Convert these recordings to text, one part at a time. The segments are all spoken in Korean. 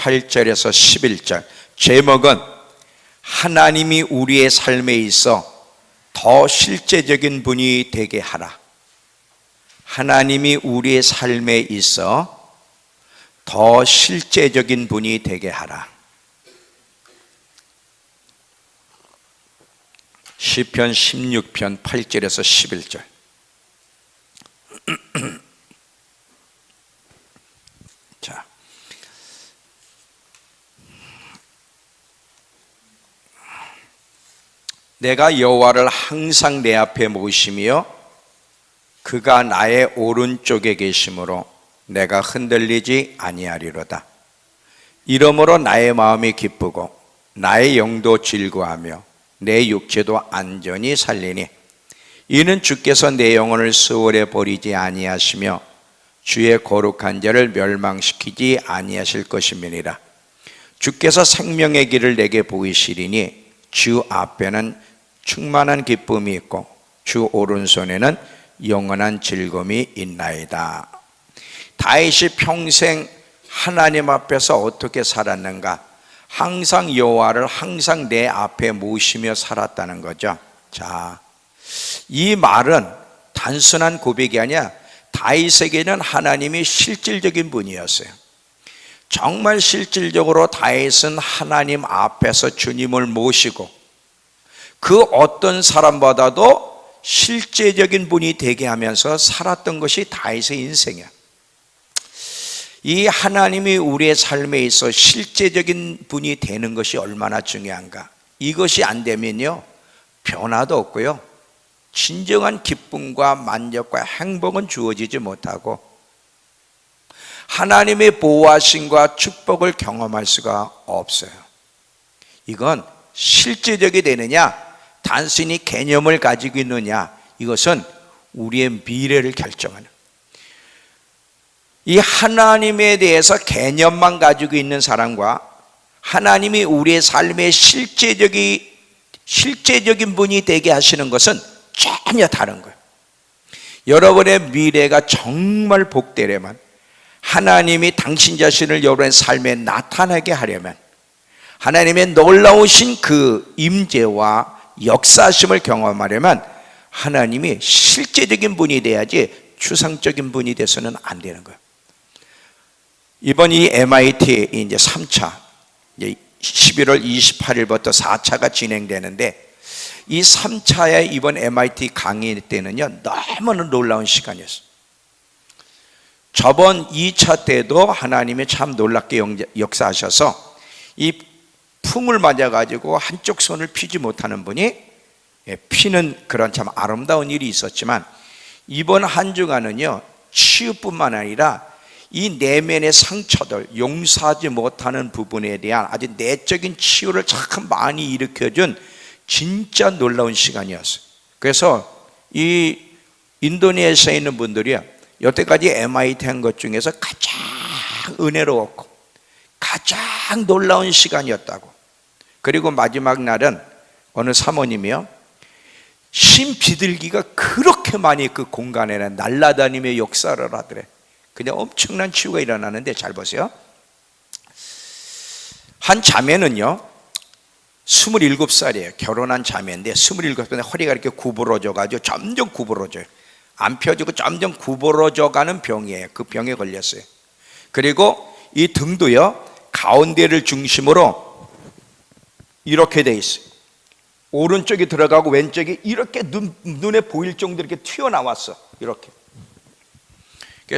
8절에서 11절 제목은 하나님이 우리의 삶에 있어 더 실제적인 분이 되게 하라. 하나님이 우리의 삶에 있어 더 실제적인 분이 되게 하라. 시편 16편 8절에서 11절 자, 내가 여호와를 항상 내 앞에 모시며 그가 나의 오른쪽에 계심으로 내가 흔들리지 아니하리로다. 이러므로 나의 마음이 기쁘고 나의 영도 즐거워하며 내 육체도 안전히 살리니 이는 주께서 내 영혼을 수월에 버리지 아니하시며 주의 거룩한 자를 멸망시키지 아니하실 것임이니라. 주께서 생명의 길을 내게 보이시리니 주 앞에는 충만한 기쁨이 있고 주 오른손에는 영원한 즐거움이 있나이다. 다윗이 평생 하나님 앞에서 어떻게 살았는가? 항상 여호와를 항상 내 앞에 모시며 살았다는 거죠. 자, 이 말은 단순한 고백이 아니라 다윗에게는 하나님이 실질적인 분이었어요. 정말 실질적으로 다윗은 하나님 앞에서 주님을 모시고 그 어떤 사람보다도 실제적인 분이 되게 하면서 살았던 것이 다윗의 인생이야. 이 하나님이 우리의 삶에 있어 실제적인 분이 되는 것이 얼마나 중요한가. 이것이 안 되면요 변화도 없고요 진정한 기쁨과 만족과 행복은 주어지지 못하고 하나님의 보호하심과 축복을 경험할 수가 없어요. 이건 실제적이 되느냐 단순히 개념을 가지고 있느냐, 이것은 우리의 미래를 결정하는, 이 하나님에 대해서 개념만 가지고 있는 사람과 하나님이 우리의 삶의 실제적인 분이 되게 하시는 것은 전혀 다른 거예요. 여러분의 미래가 정말 복되려면, 하나님이 당신 자신을 여러분의 삶에 나타나게 하려면, 하나님의 놀라우신 그 임재와 역사심을 경험하려면 하나님이 실제적인 분이 돼야지 추상적인 분이 돼서는 안 되는 거예요. 이번 이 MIT 이제 3차, 이제 11월 28일부터 4차가 진행되는데, 이 3차의 이번 MIT 강의 때는요 너무나 놀라운 시간이었어요. 저번 2차 때도 하나님이 참 놀랍게 역사하셔서 이 풍을 맞아가지고 한쪽 손을 피지 못하는 분이 피는 그런 참 아름다운 일이 있었지만, 이번 한 주간은요 치유뿐만 아니라 이 내면의 상처들, 용서하지 못하는 부분에 대한 아주 내적인 치유를 참 많이 일으켜준 진짜 놀라운 시간이었어요. 그래서 이 인도네시아에 있는 분들이 여태까지 MIT 한 것 중에서 가장 은혜로웠고 가장 놀라운 시간이었다고. 그리고 마지막 날은 어느 사모님이요, 신 비둘기가 그렇게 많이 그 공간에 날아다니며 역사를 하더래. 그냥 엄청난 치유가 일어나는데, 잘 보세요. 한 자매는요 27살이에요. 결혼한 자매인데 27살인데 허리가 이렇게 구부러져가지고 점점 구부러져요. 안 펴지고 점점 구부러져가는 병이에요. 그 병에 걸렸어요. 그리고 이 등도요 가운데를 중심으로 이렇게 돼 있어요. 오른쪽이 들어가고 왼쪽이 이렇게 눈에 보일 정도로 이렇게 튀어나왔어. 이렇게.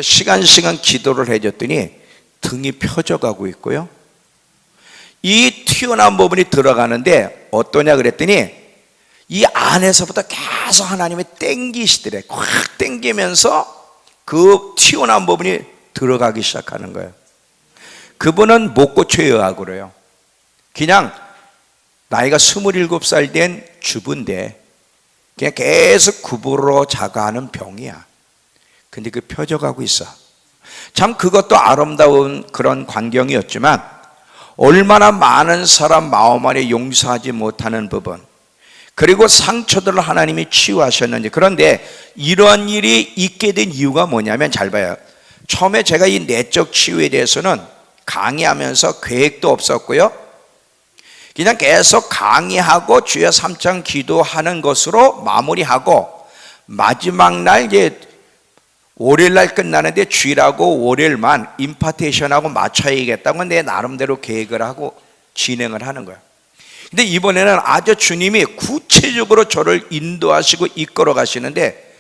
시간 기도를 해줬더니 등이 펴져가고 있고요, 이 튀어나온 부분이 들어가는데 어떠냐 그랬더니 이 안에서부터 계속 하나님이 땡기시더래. 확 땡기면서 그 튀어나온 부분이 들어가기 시작하는 거예요. 그분은 못 고쳐야 그래요. 그냥 나이가 27살 된 주부인데 그냥 계속 구부러 자가하는 병이야. 근데 그 펴져가고 있어. 참 그것도 아름다운 그런 광경이었지만, 얼마나 많은 사람 마음 안에 용서하지 못하는 부분, 그리고 상처들을 하나님이 치유하셨는지. 그런데 이러한 일이 있게 된 이유가 뭐냐면, 잘 봐요. 처음에 제가 이 내적 치유에 대해서는 강의하면서 계획도 없었고요. 그냥 계속 강의하고 주여 3장 기도하는 것으로 마무리하고 마지막 날 이제 월요일 날 끝나는데 주일하고 월요일만 임파테이션하고 맞춰야겠다고 내 나름대로 계획을 하고 진행을 하는 거예요. 근데 이번에는 아주 주님이 구체적으로 저를 인도하시고 이끌어 가시는데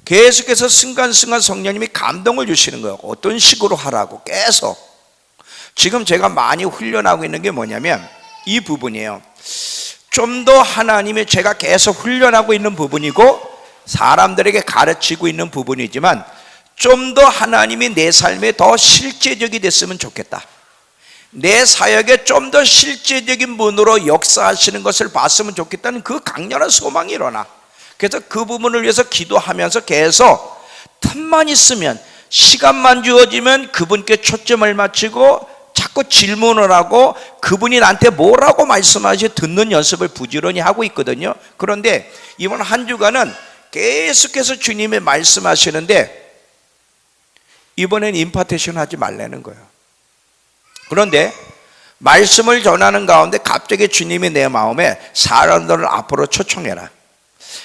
계속해서 순간순간 성령님이 감동을 주시는 거예요. 어떤 식으로 하라고 계속. 지금 제가 많이 훈련하고 있는 게 뭐냐면 이 부분이에요. 좀 더 하나님이 제가 계속 훈련하고 있는 부분이고 사람들에게 가르치고 있는 부분이지만 좀 더 하나님이 내 삶에 더 실제적이 됐으면 좋겠다. 내 사역에 좀 더 실제적인 분으로 역사하시는 것을 봤으면 좋겠다는 그 강렬한 소망이 일어나. 그래서 그 부분을 위해서 기도하면서 계속 틈만 있으면 시간만 주어지면 그분께 초점을 맞추고 자꾸 질문을 하고 그분이 나한테 뭐라고 말씀하시 듣는 연습을 부지런히 하고 있거든요. 그런데 이번 한 주간은 계속해서 주님이 말씀하시는데 이번엔 임파테이션 하지 말라는 거예요. 그런데 말씀을 전하는 가운데 갑자기 주님이 내 마음에 사람들을 앞으로 초청해라.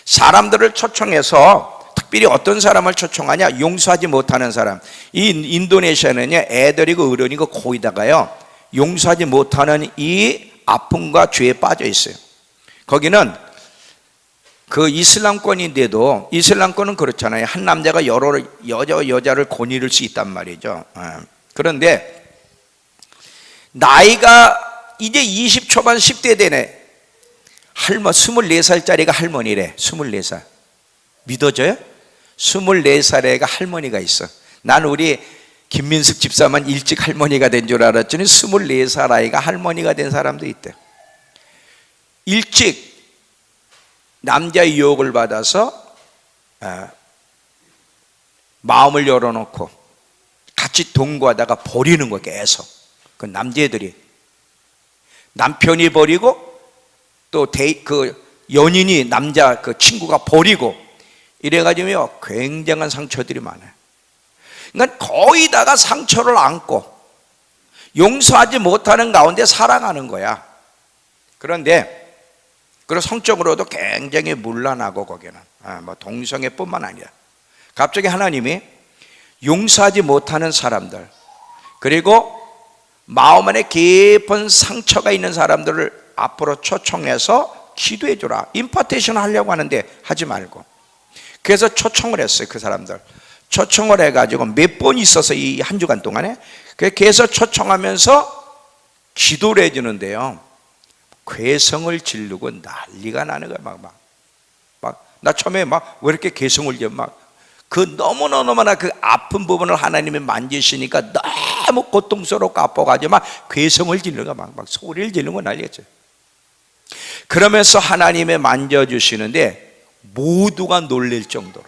사람들을 초청해서 특별히 어떤 사람을 초청하냐? 용서하지 못하는 사람. 이 인도네시아는요, 애들이고 어른이고 거기다가요 용서하지 못하는 이 아픔과 죄에 빠져 있어요. 거기는 그 이슬람권인데도 이슬람권은 그렇잖아요. 한 남자가 여러 여자를 권유할 수 있단 말이죠. 그런데 나이가 이제 20 초반 10대 되네. 24살짜리가 할머니래. 24살. 믿어져요? 24살의 애가 할머니가 있어. 난 우리 김민숙 집사만 일찍 할머니가 된 줄 알았더니 24살 아이가 할머니가 된 사람도 있대. 일찍 남자의 유혹을 받아서 마음을 열어놓고 같이 동거하다가 버리는 거 계속. 그 남자애들이 남편이 버리고 또 그 연인이 남자 그 친구가 버리고 이래가지고 굉장한 상처들이 많아요. 그러니까 거의 다가 상처를 안고 용서하지 못하는 가운데 살아가는 거야. 그런데 그리고 성적으로도 굉장히 문란하고 거기는 뭐 동성애뿐만 아니라 갑자기 하나님이 용서하지 못하는 사람들 그리고 마음 안에 깊은 상처가 있는 사람들을 앞으로 초청해서 기도해 주라. 임파테이션 하려고 하는데 하지 말고. 그래서 초청을 했어요. 그 사람들 초청을 해가지고 몇 번 있어서 이 한 주간 동안에 계속 초청하면서 기도를 해주는데요, 괴성을 지르고 난리가 나는 거야. 나 처음에 왜 이렇게 괴성을 지르 그 너무너무나 그 아픈 부분을 하나님이 만지시니까 너무 고통스럽고 아파가지고 괴성을 지르는 거야. 막 소리를 지르는 거 난리였죠. 그러면서 하나님이 만져주시는데 모두가 놀랄 정도로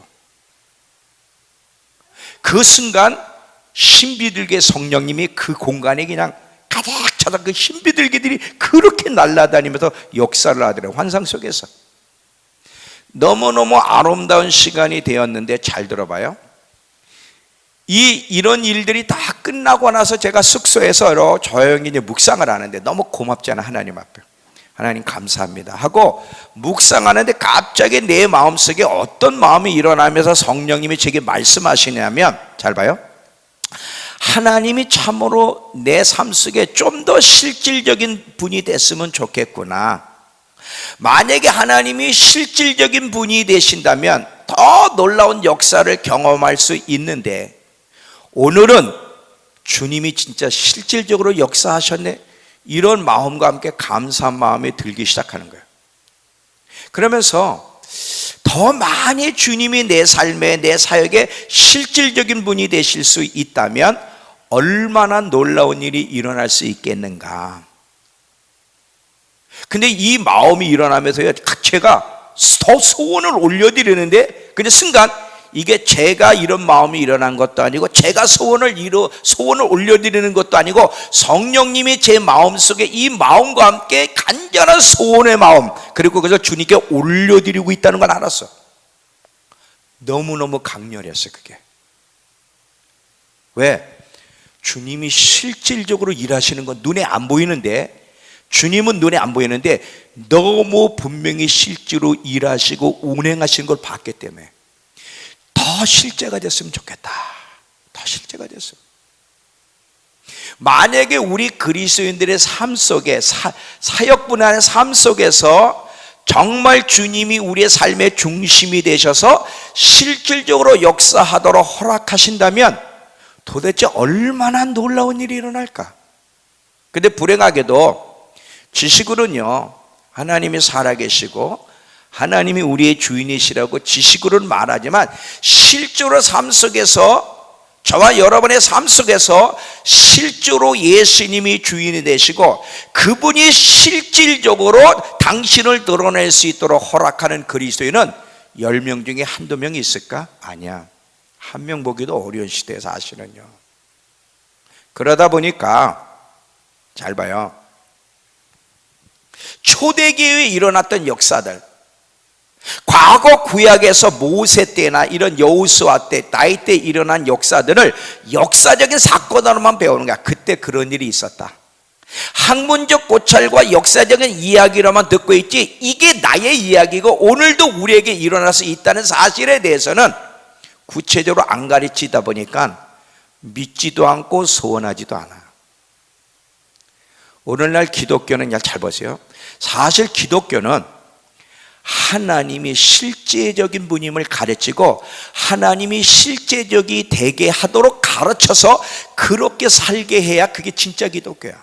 그 순간 신비들게 성령님이 그 공간에 그냥 가득 차서 그 신비들기들이 그렇게 날아다니면서 역사를 하더래요. 환상 속에서. 너무너무 아름다운 시간이 되었는데 잘 들어봐요. 이런 일들이 다 끝나고 나서 제가 숙소에서 조용히 이제 묵상을 하는데 너무 고맙잖아. 하나님 앞에 하나님 감사합니다 하고 묵상하는데 갑자기 내 마음속에 어떤 마음이 일어나면서 성령님이 제게 말씀하시냐면, 잘 봐요. 하나님이 참으로 내 삶 속에 좀 더 실질적인 분이 됐으면 좋겠구나. 만약에 하나님이 실질적인 분이 되신다면 더 놀라운 역사를 경험할 수 있는데 오늘은 주님이 진짜 실질적으로 역사하셨네, 이런 마음과 함께 감사한 마음이 들기 시작하는 거예요. 그러면서 더 많이 주님이 내 삶에 내 사역에 실질적인 분이 되실 수 있다면 얼마나 놀라운 일이 일어날 수 있겠는가. 근데 이 마음이 일어나면서요, 제가 더 소원을 올려드리는데 근데 순간 이게 제가 이런 마음이 일어난 것도 아니고 제가 소원을 올려드리는 것도 아니고 성령님이 제 마음속에 이 마음과 함께 간절한 소원의 마음, 그리고 그래서 주님께 올려드리고 있다는 걸 알았어. 너무너무 강렬했어요. 그게 왜? 주님이 실질적으로 일하시는 건 눈에 안 보이는데, 주님은 눈에 안 보이는데 너무 분명히 실제로 일하시고 운행하시는 걸 봤기 때문에 더 실제가 됐으면 좋겠다. 더 실제가 됐으면. 만약에 우리 그리스도인들의 삶 속에 사역분의 삶 속에서 정말 주님이 우리의 삶의 중심이 되셔서 실질적으로 역사하도록 허락하신다면 도대체 얼마나 놀라운 일이 일어날까? 근데 불행하게도 지식으로는요, 하나님이 살아계시고 하나님이 우리의 주인이시라고 지식으로는 말하지만 실제로 삶 속에서, 저와 여러분의 삶 속에서 실제로 예수님이 주인이 되시고 그분이 실질적으로 당신을 드러낼 수 있도록 허락하는 그리스도인은 10명 중에 한두 명이 있을까? 아니야. 한 명 보기도 어려운 시대에 사시는요. 그러다 보니까 잘 봐요. 초대교회에 일어났던 역사들, 과거 구약에서 모세 때나 이런 여호수아 때, 다윗 때 일어난 역사들을 역사적인 사건으로만 배우는 거야. 그때 그런 일이 있었다. 학문적 고찰과 역사적인 이야기로만 듣고 있지 이게 나의 이야기고 오늘도 우리에게 일어나서 있다는 사실에 대해서는 구체적으로 안 가르치다 보니까 믿지도 않고 소원하지도 않아. 오늘날 기독교는 잘 보세요. 사실 기독교는 하나님이 실제적인 분임을 가르치고 하나님이 실제적이 되게 하도록 가르쳐서 그렇게 살게 해야 그게 진짜 기독교야.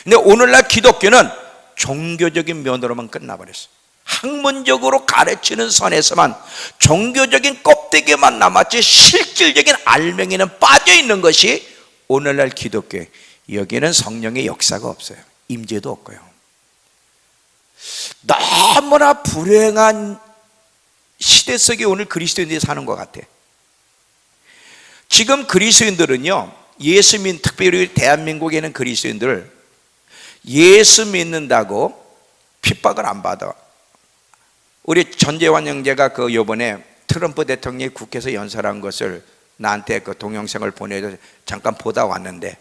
근데 오늘날 기독교는 종교적인 면으로만 끝나버렸어. 학문적으로 가르치는 선에서만 종교적인 껍데기만 남았지 실질적인 알맹이는 빠져있는 것이 오늘날 기독교예요. 여기는 성령의 역사가 없어요. 임재도 없고요. 너무나 불행한 시대 속에 오늘 그리스도인들이 사는 것 같아. 지금 그리스도인들은요, 특별히 대한민국에 있는 그리스도인들 예수 믿는다고 핍박을 안 받아. 우리 전재환 형제가 요번에 트럼프 대통령이 국회에서 연설한 것을 나한테 동영상을 보내서 잠깐 보다 왔는데,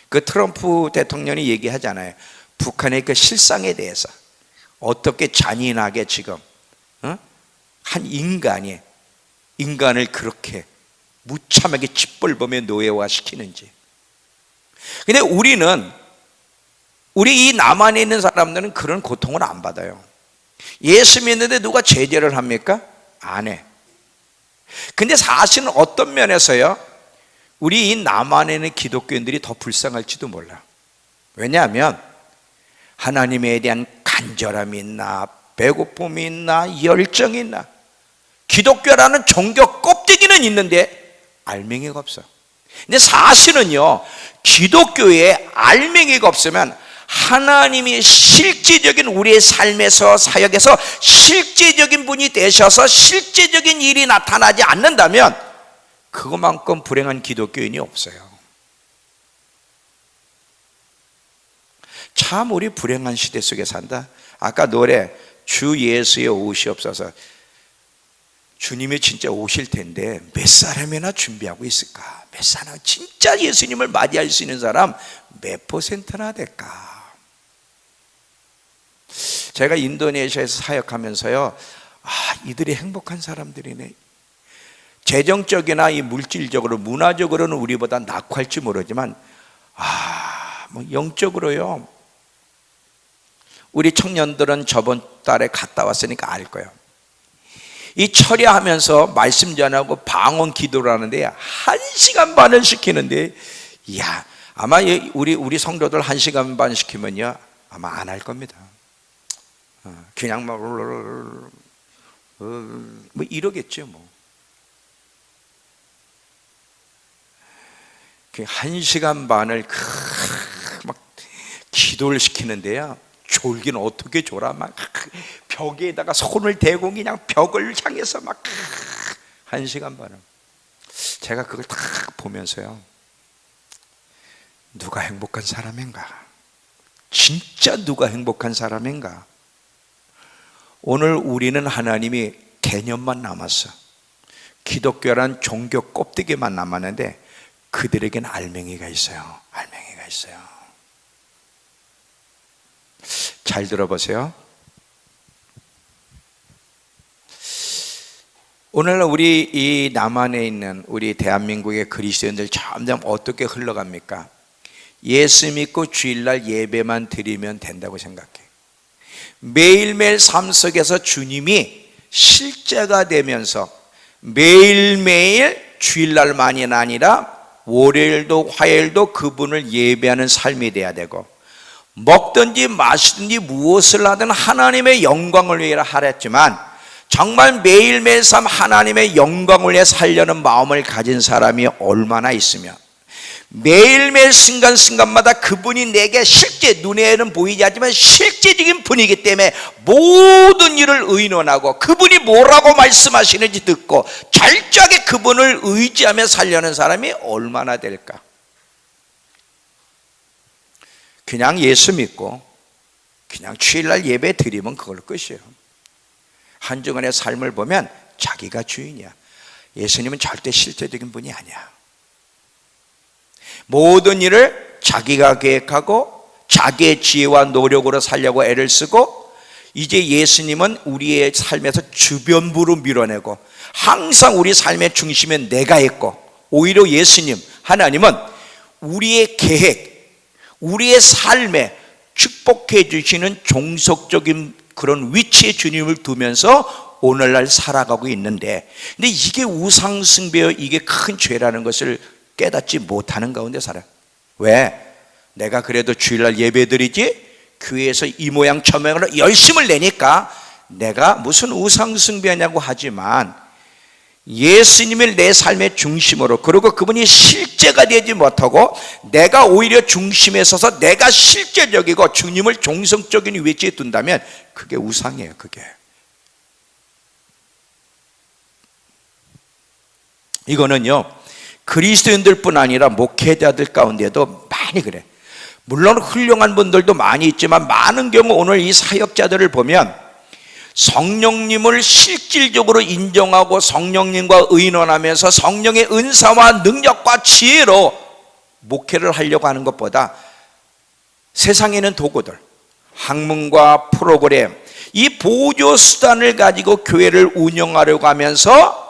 그 트럼프 대통령이 얘기하잖아요. 북한의 그 실상에 대해서 어떻게 잔인하게 지금 한 인간을 그렇게 무참하게 짓벌범에 노예화시키는지. 근데 우리 이 남한에 있는 사람들은 그런 고통을 안 받아요. 예수 믿는데 누가 제재를 합니까? 안 해. 근데 사실은 어떤 면에서요, 우리 이 남한에 있는 기독교인들이 더 불쌍할지도 몰라. 왜냐하면 하나님에 대한 간절함이 있나, 배고픔이 있나, 열정이 있나. 기독교라는 종교 껍데기는 있는데 알맹이가 없어. 근데 사실은요, 기독교에 알맹이가 없으면 하나님이 실제적인 우리의 삶에서, 사역에서 실제적인 분이 되셔서 실제적인 일이 나타나지 않는다면 그것만큼 불행한 기독교인이 없어요. 참 우리 불행한 시대 속에 산다. 아까 노래 주 예수의 오시옵소서. 주님이 진짜 오실 텐데 몇 사람이나 준비하고 있을까? 몇 사람 진짜 예수님을 맞이할 수 있는 사람 몇 %나 될까? 제가 인도네시아에서 사역하면서요, 이들이 행복한 사람들이네. 재정적이나 이 물질적으로, 문화적으로는 우리보다 낙후할지 모르지만 영적으로요, 우리 청년들은 저번 달에 갔다 왔으니까 알 거예요. 이 철야하면서 말씀 전하고 방언 기도를 하는데 1시간 반을 시키는데, 아마 우리 성도들 1시간 반 시키면요 아마 안 할 겁니다. 그냥 뭐 이러겠죠 뭐. 1시간 반을 막 기도를 시키는데요, 졸기는 어떻게 졸아? 막 벽에다가 손을 대고 그냥 벽을 향해서 막 1시간 반을. 제가 그걸 딱 보면서요, 누가 행복한 사람인가? 진짜 누가 행복한 사람인가? 오늘 우리는 하나님이 개념만 남았어. 기독교란 종교 껍데기만 남았는데 그들에게는 알맹이가 있어요. 알맹이가 있어요. 잘 들어보세요. 오늘날 우리 이 남한에 있는 우리 대한민국의 그리스도인들 점점 어떻게 흘러갑니까? 예수 믿고 주일날 예배만 드리면 된다고 생각해. 매일매일 삶 속에서 주님이 실제가 되면서 매일매일 주일날만이 아니라 월요일도 화요일도 그분을 예배하는 삶이 돼야 되고, 먹든지 마시든지 무엇을 하든 하나님의 영광을 위해 하랬지만 정말 매일매일 삶 하나님의 영광을 위해 살려는 마음을 가진 사람이 얼마나 있으면 매일매일 순간순간마다 그분이 내게 실제 눈에는 보이지 않지만 실제적인 분이기 때문에 모든 일을 의논하고 그분이 뭐라고 말씀하시는지 듣고 철저하게 그분을 의지하며 살려는 사람이 얼마나 될까? 그냥 예수 믿고 그냥 주일날 예배 드리면 그걸 끝이에요. 한 주간의 삶을 보면 자기가 주인이야. 예수님은 절대 실제적인 분이 아니야. 모든 일을 자기가 계획하고 자기의 지혜와 노력으로 살려고 애를 쓰고, 이제 예수님은 우리의 삶에서 주변부로 밀어내고 항상 우리 삶의 중심에 내가 있고, 오히려 예수님 하나님은 우리의 계획, 우리의 삶에 축복해 주시는 종속적인 그런 위치에 주님을 두면서 오늘날 살아가고 있는데, 근데 이게 우상숭배여 이게 큰 죄라는 것을 깨닫지 못하는 가운데 살아요. 왜? 내가 그래도 주일날 예배드리지 교회에서 이 모양 저 모양으로 열심을 내니까 내가 무슨 우상숭배냐고 하지만, 예수님을 내 삶의 중심으로, 그리고 그분이 실제가 되지 못하고 내가 오히려 중심에 서서 내가 실제적이고 주님을 종성적인 위치에 둔다면 그게 우상이에요. 그게 이거는요 그리스도인들뿐 아니라 목회자들 가운데도 많이 그래. 물론 훌륭한 분들도 많이 있지만 많은 경우 오늘 이 사역자들을 보면 성령님을 실질적으로 인정하고 성령님과 의논하면서 성령의 은사와 능력과 지혜로 목회를 하려고 하는 것보다 세상에는 도구들, 학문과 프로그램, 이 보조 수단을 가지고 교회를 운영하려고 하면서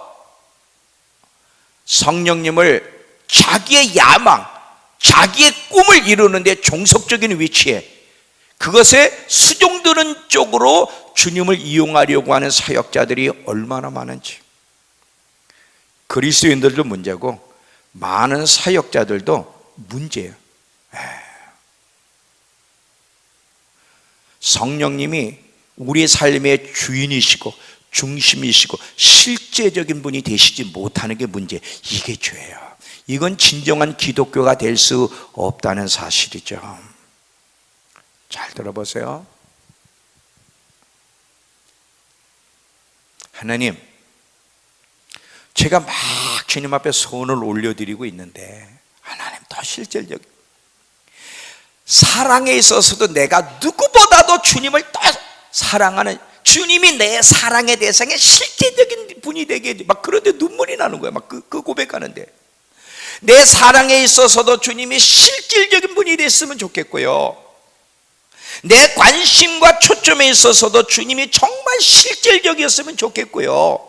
성령님을 자기의 야망, 자기의 꿈을 이루는데 종속적인 위치에 그것에 수종드는 쪽으로 주님을 이용하려고 하는 사역자들이 얼마나 많은지. 그리스도인들도 문제고 많은 사역자들도 문제예요. 성령님이 우리 삶의 주인이시고 중심이시고 실제적인 분이 되시지 못하는 게 문제. 이게 죄예요. 이건 진정한 기독교가 될 수 없다는 사실이죠. 잘 들어보세요. 하나님, 제가 막 주님 앞에 손을 올려드리고 있는데 하나님 더 실질적 사랑에 있어서도 내가 누구보다도 주님을 더 사랑하는, 주님이 내 사랑의 대상에 실제적인 분이 되게 해줘. 막 그런데 눈물이 나는 거야. 막 그 고백하는데 내 사랑에 있어서도 주님이 실질적인 분이 됐으면 좋겠고요, 내 관심과 초점에 있어서도 주님이 정말 실질적이었으면 좋겠고요,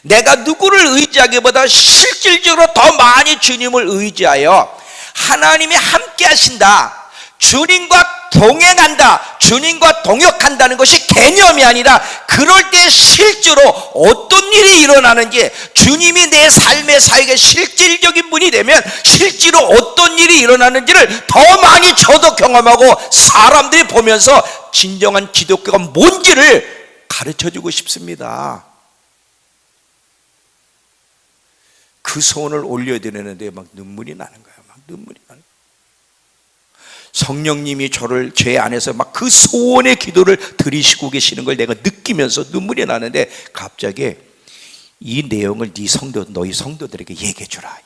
내가 누구를 의지하기보다 실질적으로 더 많이 주님을 의지하여 하나님이 함께 하신다, 주님과 동행한다, 주님과 동역한다는 것이 개념이 아니라 그럴 때 실제로 어떤 일이 일어나는지, 주님이 내 삶의 사역에 실질적인 분이 되면 실제로 어떤 일이 일어나는지를 더 많이 저도 경험하고 사람들이 보면서 진정한 기독교가 뭔지를 가르쳐주고 싶습니다. 그 손을 올려드리는데 막 눈물이 나는 거예요. 막 눈물이 나는 거예요. 성령님이 저를 제 안에서 막 그 소원의 기도를 들이시고 계시는 걸 내가 느끼면서 눈물이 나는데, 갑자기 이 내용을 네 성도, 너희 성도들에게 얘기해 주라.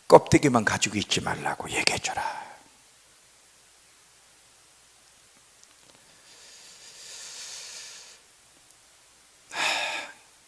껍데기만 가지고 있지 말라고 얘기해 주라.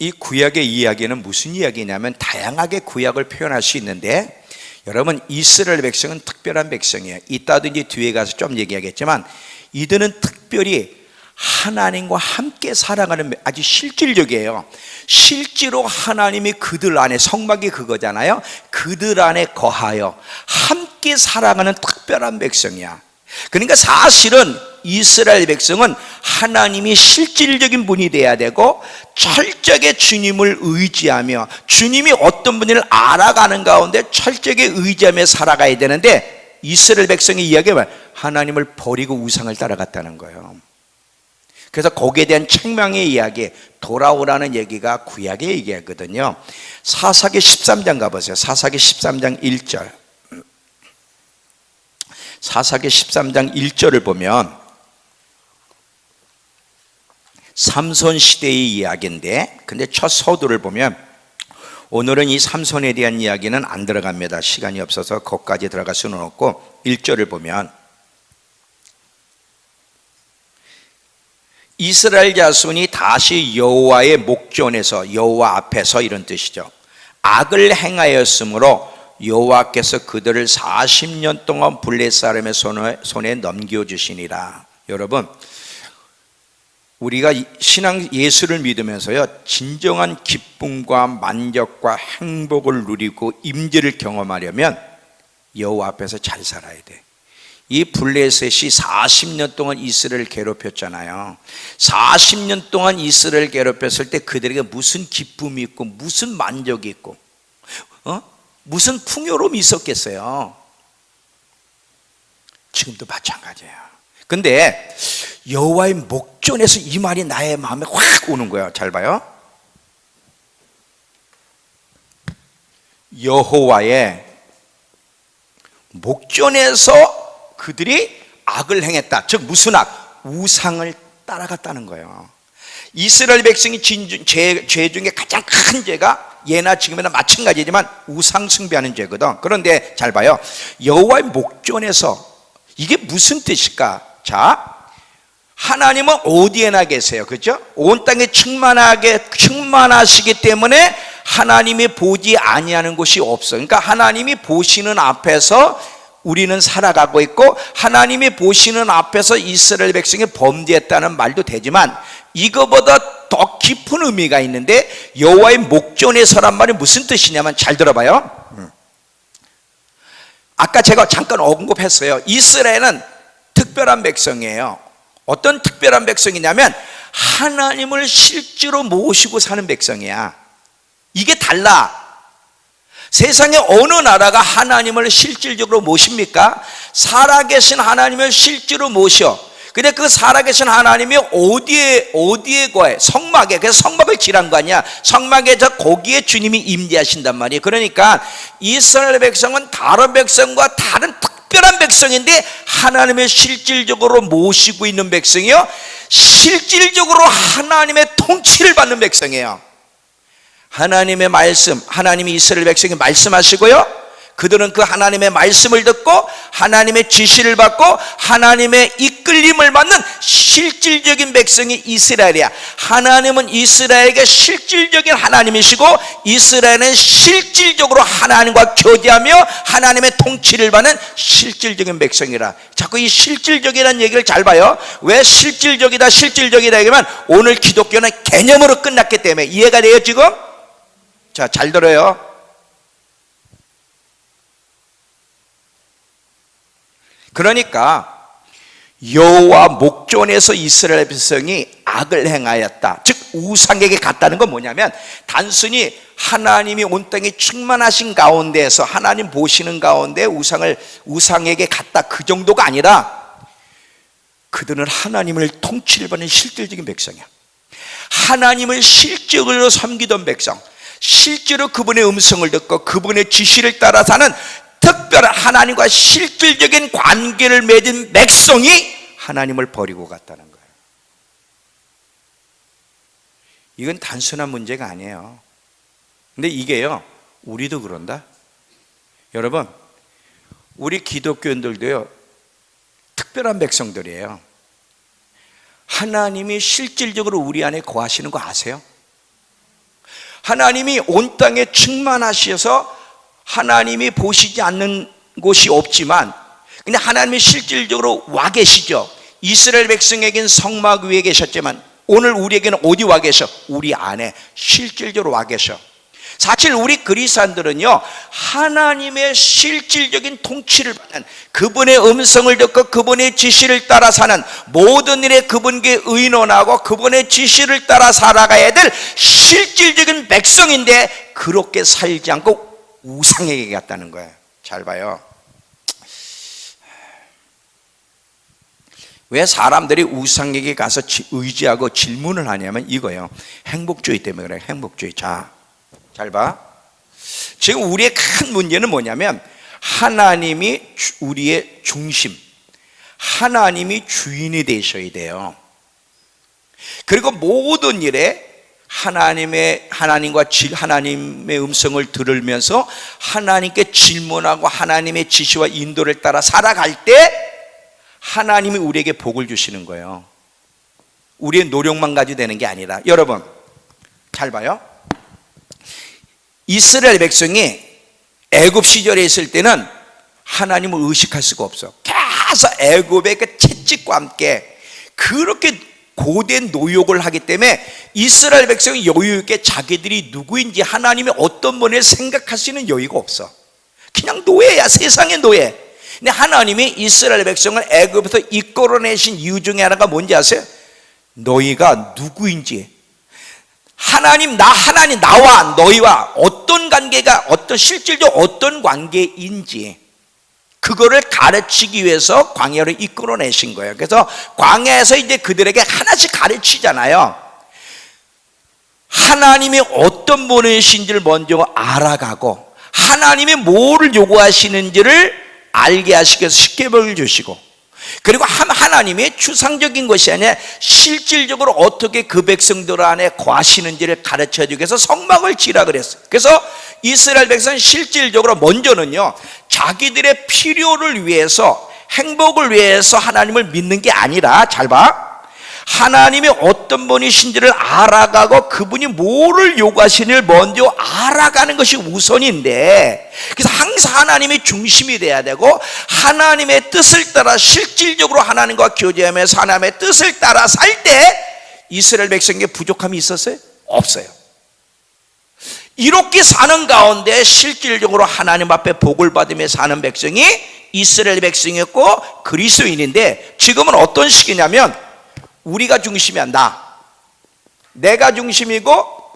이 구약의 이야기는 무슨 이야기냐면 다양하게 구약을 표현할 수 있는데, 여러분 이스라엘 백성은 특별한 백성이에요. 이따도 이제 뒤에 가서 좀 얘기하겠지만 이들은 특별히 하나님과 함께 살아가는 아주 실질적이에요. 실제로 하나님이 그들 안에, 성막이 그거잖아요. 그들 안에 거하여 함께 살아가는 특별한 백성이야. 그러니까 사실은 이스라엘 백성은 하나님이 실질적인 분이 돼야 되고 철저하게 주님을 의지하며 주님이 어떤 분을 알아가는 가운데 철저하게 의지하며 살아가야 되는데, 이스라엘 백성의 이야기는 하나님을 버리고 우상을 따라갔다는 거예요. 그래서 거기에 대한 책망의 이야기, 돌아오라는 얘기가 구약의 얘기거든요. 사사기 13장 가보세요. 사사기 13장 1절. 사사기 13장 1절을 보면 삼손 시대의 이야기인데, 근데 첫 서두를 보면, 오늘은 이 삼손에 대한 이야기는 안 들어갑니다. 시간이 없어서 거기까지 들어갈 수는 없고, 1절을 보면 이스라엘 자손이 다시 여호와의 목전에서, 여호와 앞에서, 이런 뜻이죠. 악을 행하였으므로 여호와께서 그들을 40년 동안 블레 사람의 손에 넘겨주시니라. 여러분, 우리가 신앙 예수를 믿으면서요, 진정한 기쁨과 만족과 행복을 누리고 임재를 경험하려면 여호와 앞에서 잘 살아야 돼. 이 블레셋이 40년 동안 이스라엘을 괴롭혔잖아요. 40년 동안 이스라엘을 괴롭혔을 때 그들에게 무슨 기쁨이 있고 무슨 만족이 있고 무슨 풍요로움이 있었겠어요. 지금도 마찬가지예요. 근데 여호와의 목전에서 이 말이 나의 마음에 확 오는 거예요. 잘 봐요. 여호와의 목전에서 그들이 악을 행했다. 즉 무슨 악? 우상을 따라갔다는 거예요. 이스라엘 백성이 죄 중에 가장 큰 죄가 예나 지금이나 마찬가지지만 우상 숭배하는 죄거든. 그런데 잘 봐요. 여호와의 목전에서, 이게 무슨 뜻일까? 자, 하나님은 어디에나 계세요. 그렇죠? 온 땅에 충만하시기 때문에 하나님이 보지 아니하는 곳이 없어. 그러니까 하나님이 보시는 앞에서 우리는 살아가고 있고, 하나님이 보시는 앞에서 이스라엘 백성이 범죄했다는 말도 되지만, 이거보다 더 깊은 의미가 있는데, 여호와의 목전에서란 말이 무슨 뜻이냐면, 잘 들어봐요. 아까 제가 잠깐 언급했어요. 이스라엘은 특별한 백성이에요. 어떤 특별한 백성이냐면 하나님을 실제로 모시고 사는 백성이야. 이게 달라. 세상에 어느 나라가 하나님을 실질적으로 모십니까? 살아계신 하나님을 실제로 모셔. 근데 그 살아계신 하나님이 어디에 거해? 성막에. 그래서 성막을 지란 거 아니야. 성막에서 거기에 주님이 임재하신단 말이에요. 그러니까 이스라엘 백성은 다른 백성과 다른 특별한 백성인데 하나님을 실질적으로 모시고 있는 백성이요, 실질적으로 하나님의 통치를 받는 백성이에요. 하나님의 말씀, 하나님이 이스라엘 백성에게 말씀하시고요, 그들은 그 하나님의 말씀을 듣고 하나님의 지시를 받고 하나님의 이끌림을 받는 실질적인 백성이 이스라엘이야. 하나님은 이스라엘에게 실질적인 하나님이시고, 이스라엘은 실질적으로 하나님과 교제하며 하나님의 통치를 받는 실질적인 백성이라. 자꾸 이 실질적이라는 얘기를 잘 봐요. 왜 실질적이다 이러면 오늘 기독교는 개념으로 끝났기 때문에. 이해가 돼요 지금? 자, 잘 들어요. 그러니까 여호와 목전에서 이스라엘 백성이 악을 행하였다, 즉 우상에게 갔다는 건 뭐냐면, 단순히 하나님이 온 땅에 충만하신 가운데에서 하나님 보시는 가운데 우상에게 갔다, 그 정도가 아니라 그들은 하나님을 통치를 받는 실질적인 백성이야. 하나님을 실질적으로 섬기던 백성, 실제로 그분의 음성을 듣고 그분의 지시를 따라 사는 특별한 하나님과 실질적인 관계를 맺은 백성이 하나님을 버리고 갔다는 거예요. 이건 단순한 문제가 아니에요. 근데 이게요, 우리도 그런다. 여러분, 우리 기독교인들도요, 특별한 백성들이에요. 하나님이 실질적으로 우리 안에 거하시는 거 아세요? 하나님이 온 땅에 충만하셔서 하나님이 보시지 않는 곳이 없지만, 근데 하나님이 실질적으로 와 계시죠. 이스라엘 백성에게는 성막 위에 계셨지만 오늘 우리에게는 어디 와 계셔? 우리 안에 실질적으로 와 계셔. 사실 우리 그리스도인들은요, 하나님의 실질적인 통치를 받는, 그분의 음성을 듣고 그분의 지시를 따라 사는, 모든 일에 그분께 의논하고 그분의 지시를 따라 살아가야 될 실질적인 백성인데, 그렇게 살지 않고 우상에게 갔다는 거예요. 잘 봐요. 왜 사람들이 우상에게 가서 의지하고 질문을 하냐면 이거예요. 행복주의 때문에 그래요. 행복주의. 자, 잘 봐. 지금 우리의 큰 문제는 뭐냐면, 하나님이 우리의 중심, 하나님이 주인이 되셔야 돼요. 그리고 모든 일에 하나님의 음성을 들으면서 하나님께 질문하고 하나님의 지시와 인도를 따라 살아갈 때 하나님이 우리에게 복을 주시는 거예요. 우리의 노력만 가지고 되는 게 아니라, 여러분 잘 봐요. 이스라엘 백성이 애굽 시절에 있을 때는 하나님을 의식할 수가 없어. 계속 애굽의 그 채찍과 함께 그렇게 고된 노역을 하기 때문에 이스라엘 백성이 여유 있게 자기들이 누구인지, 하나님이 어떤 분을 생각할 수 있는 여유가 없어. 그냥 노예야, 세상의 노예. 근데 하나님이 이스라엘 백성을 애굽에서 이끌어내신 이유 중에 하나가 뭔지 아세요? 너희가 누구인지, 하나님 나와 너희와 어떤 관계가, 실질적 어떤 관계인지, 그거를 가르치기 위해서 광야를 이끌어내신 거예요. 그래서 광야에서 이제 그들에게 하나씩 가르치잖아요. 하나님이 어떤 분이신지를 먼저 알아가고, 하나님이 뭐를 요구하시는지를 알게 하시기 위해서 십계명을 주시고, 그리고 하나님이 추상적인 것이 아니라 실질적으로 어떻게 그 백성들 안에 거하시는지를 가르쳐 주기 위해서 성막을 지으라 그랬어요. 그래서 이스라엘 백성은 실질적으로 먼저는요, 자기들의 필요를 위해서, 행복을 위해서 하나님을 믿는 게 아니라, 잘 봐, 하나님이 어떤 분이신지를 알아가고 그분이 뭐를 요구하시는지를 먼저 알아가는 것이 우선인데, 그래서 항상 하나님이 중심이 돼야 되고, 하나님의 뜻을 따라 실질적으로 하나님과 교제하면서 하나님의 뜻을 따라 살 때 이스라엘 백성에게 부족함이 있었어요? 없어요. 이렇게 사는 가운데 실질적으로 하나님 앞에 복을 받으며 사는 백성이 이스라엘 백성이었고 그리스도인인데, 지금은 어떤 시기냐면 우리가 중심이 아니라 내가 중심이고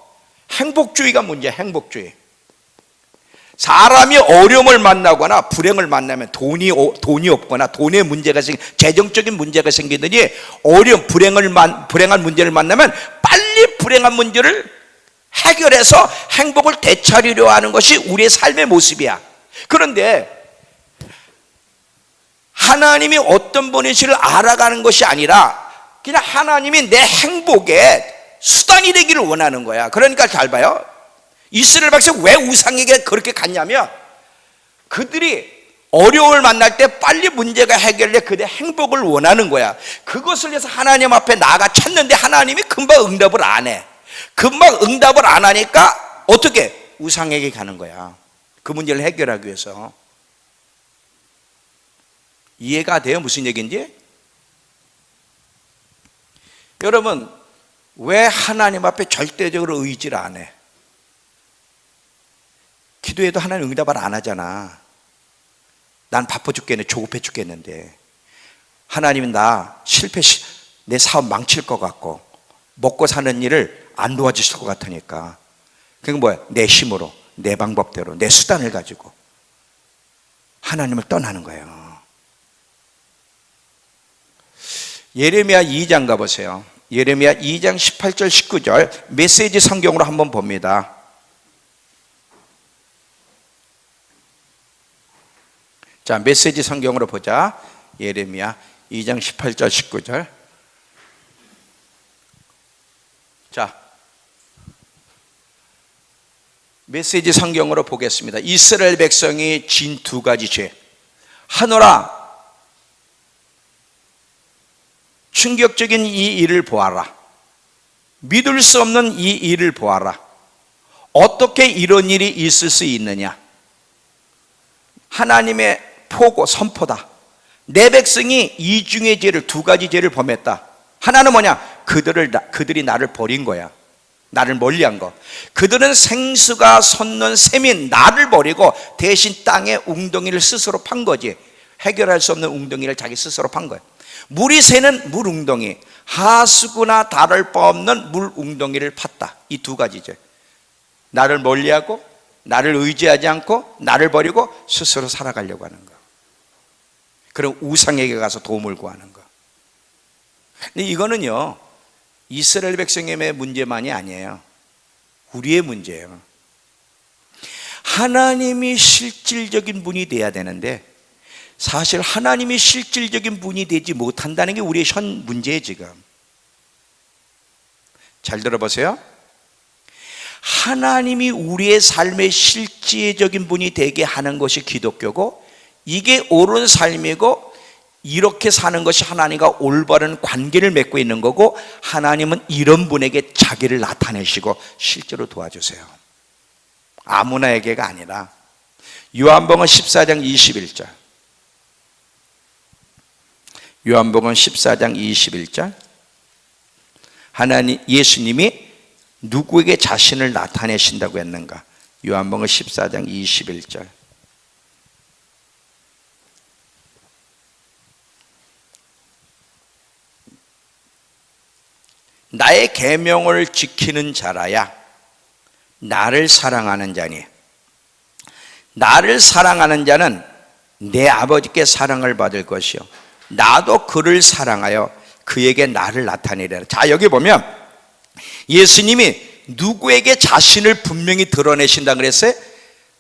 행복주의가 문제야. 행복주의. 사람이 어려움을 만나거나 불행을 만나면, 돈이 없거나 돈의 문제가 재정적인 문제가 생기더니 불행한 문제를 만나면 빨리 불행한 문제를 해결해서 행복을 되찾으려 하는 것이 우리의 삶의 모습이야. 그런데 하나님이 어떤 분이신지를 알아가는 것이 아니라 그냥 하나님이 내 행복의 수단이 되기를 원하는 거야. 그러니까 잘 봐요. 이스라엘 백성 왜 우상에게 그렇게 갔냐면, 그들이 어려움을 만날 때 빨리 문제가 해결돼 그들의 행복을 원하는 거야. 그것을 위해서 하나님 앞에 나아가 찾는데 하나님이 금방 응답을 안 해. 금방 응답을 안 하니까 어떻게? 우상에게 가는 거야. 그 문제를 해결하기 위해서. 이해가 돼요? 무슨 얘기인지? 여러분, 왜 하나님 앞에 절대적으로 의지를 안 해? 기도해도 하나님 응답을 안 하잖아. 난 바빠 죽겠네, 조급해 죽겠는데. 하나님은 내 사업 망칠 것 같고 먹고 사는 일을 안 도와주실 것 같으니까, 그게 뭐야? 내 힘으로, 내 방법대로, 내 수단을 가지고 하나님을 떠나는 거예요. 예레미야 2장 가보세요. 예레미야 2장 18절 19절 메시지 성경으로 한번 봅니다. 자, 메시지 성경으로 보자. 예레미야 2장 18절 19절. 자, 메시지 성경으로 보겠습니다. 이스라엘 백성이 진 두 가지 죄. 하노라, 충격적인 이 일을 보아라. 믿을 수 없는 이 일을 보아라. 어떻게 이런 일이 있을 수 있느냐? 하나님의 포고 선포다. 내 백성이 이중의 죄를, 두 가지 죄를 범했다. 하나는 뭐냐? 그들이 나를 버린 거야. 나를 멀리한 거. 그들은 생수가 솟는 샘인 나를 버리고 대신 땅에 웅덩이를 스스로 판 거지. 해결할 수 없는 웅덩이를 자기 스스로 판 거야. 물이 새는 물 웅덩이, 하수구나 다를 바 없는 물 웅덩이를 팠다. 이 두 가지죠. 나를 멀리하고 나를 의지하지 않고 나를 버리고 스스로 살아가려고 하는 거. 그럼 우상에게 가서 도움을 구하는 거. 근데 이거는요, 이스라엘 백성의 문제만이 아니에요. 우리의 문제예요. 하나님이 실질적인 분이 돼야 되는데 사실 하나님이 실질적인 분이 되지 못한다는 게 우리의 현 문제예요. 지금 잘 들어보세요. 하나님이 우리의 삶의 실질적인 분이 되게 하는 것이 기독교고, 이게 옳은 삶이고 이렇게 사는 것이 하나님과 올바른 관계를 맺고 있는 거고, 하나님은 이런 분에게 자기를 나타내시고 실제로 도와주세요. 아무나에게가 아니라. 요한복음 14장 21절. 요한복음 14장 21절. 예수님이 누구에게 자신을 나타내신다고 했는가? 요한복음 14장 21절. 나의 계명을 지키는 자라야 나를 사랑하는 자니, 나를 사랑하는 자는 내 아버지께 사랑을 받을 것이요 나도 그를 사랑하여 그에게 나를 나타내리라. 자, 여기 보면 예수님이 누구에게 자신을 분명히 드러내신다 그랬어요?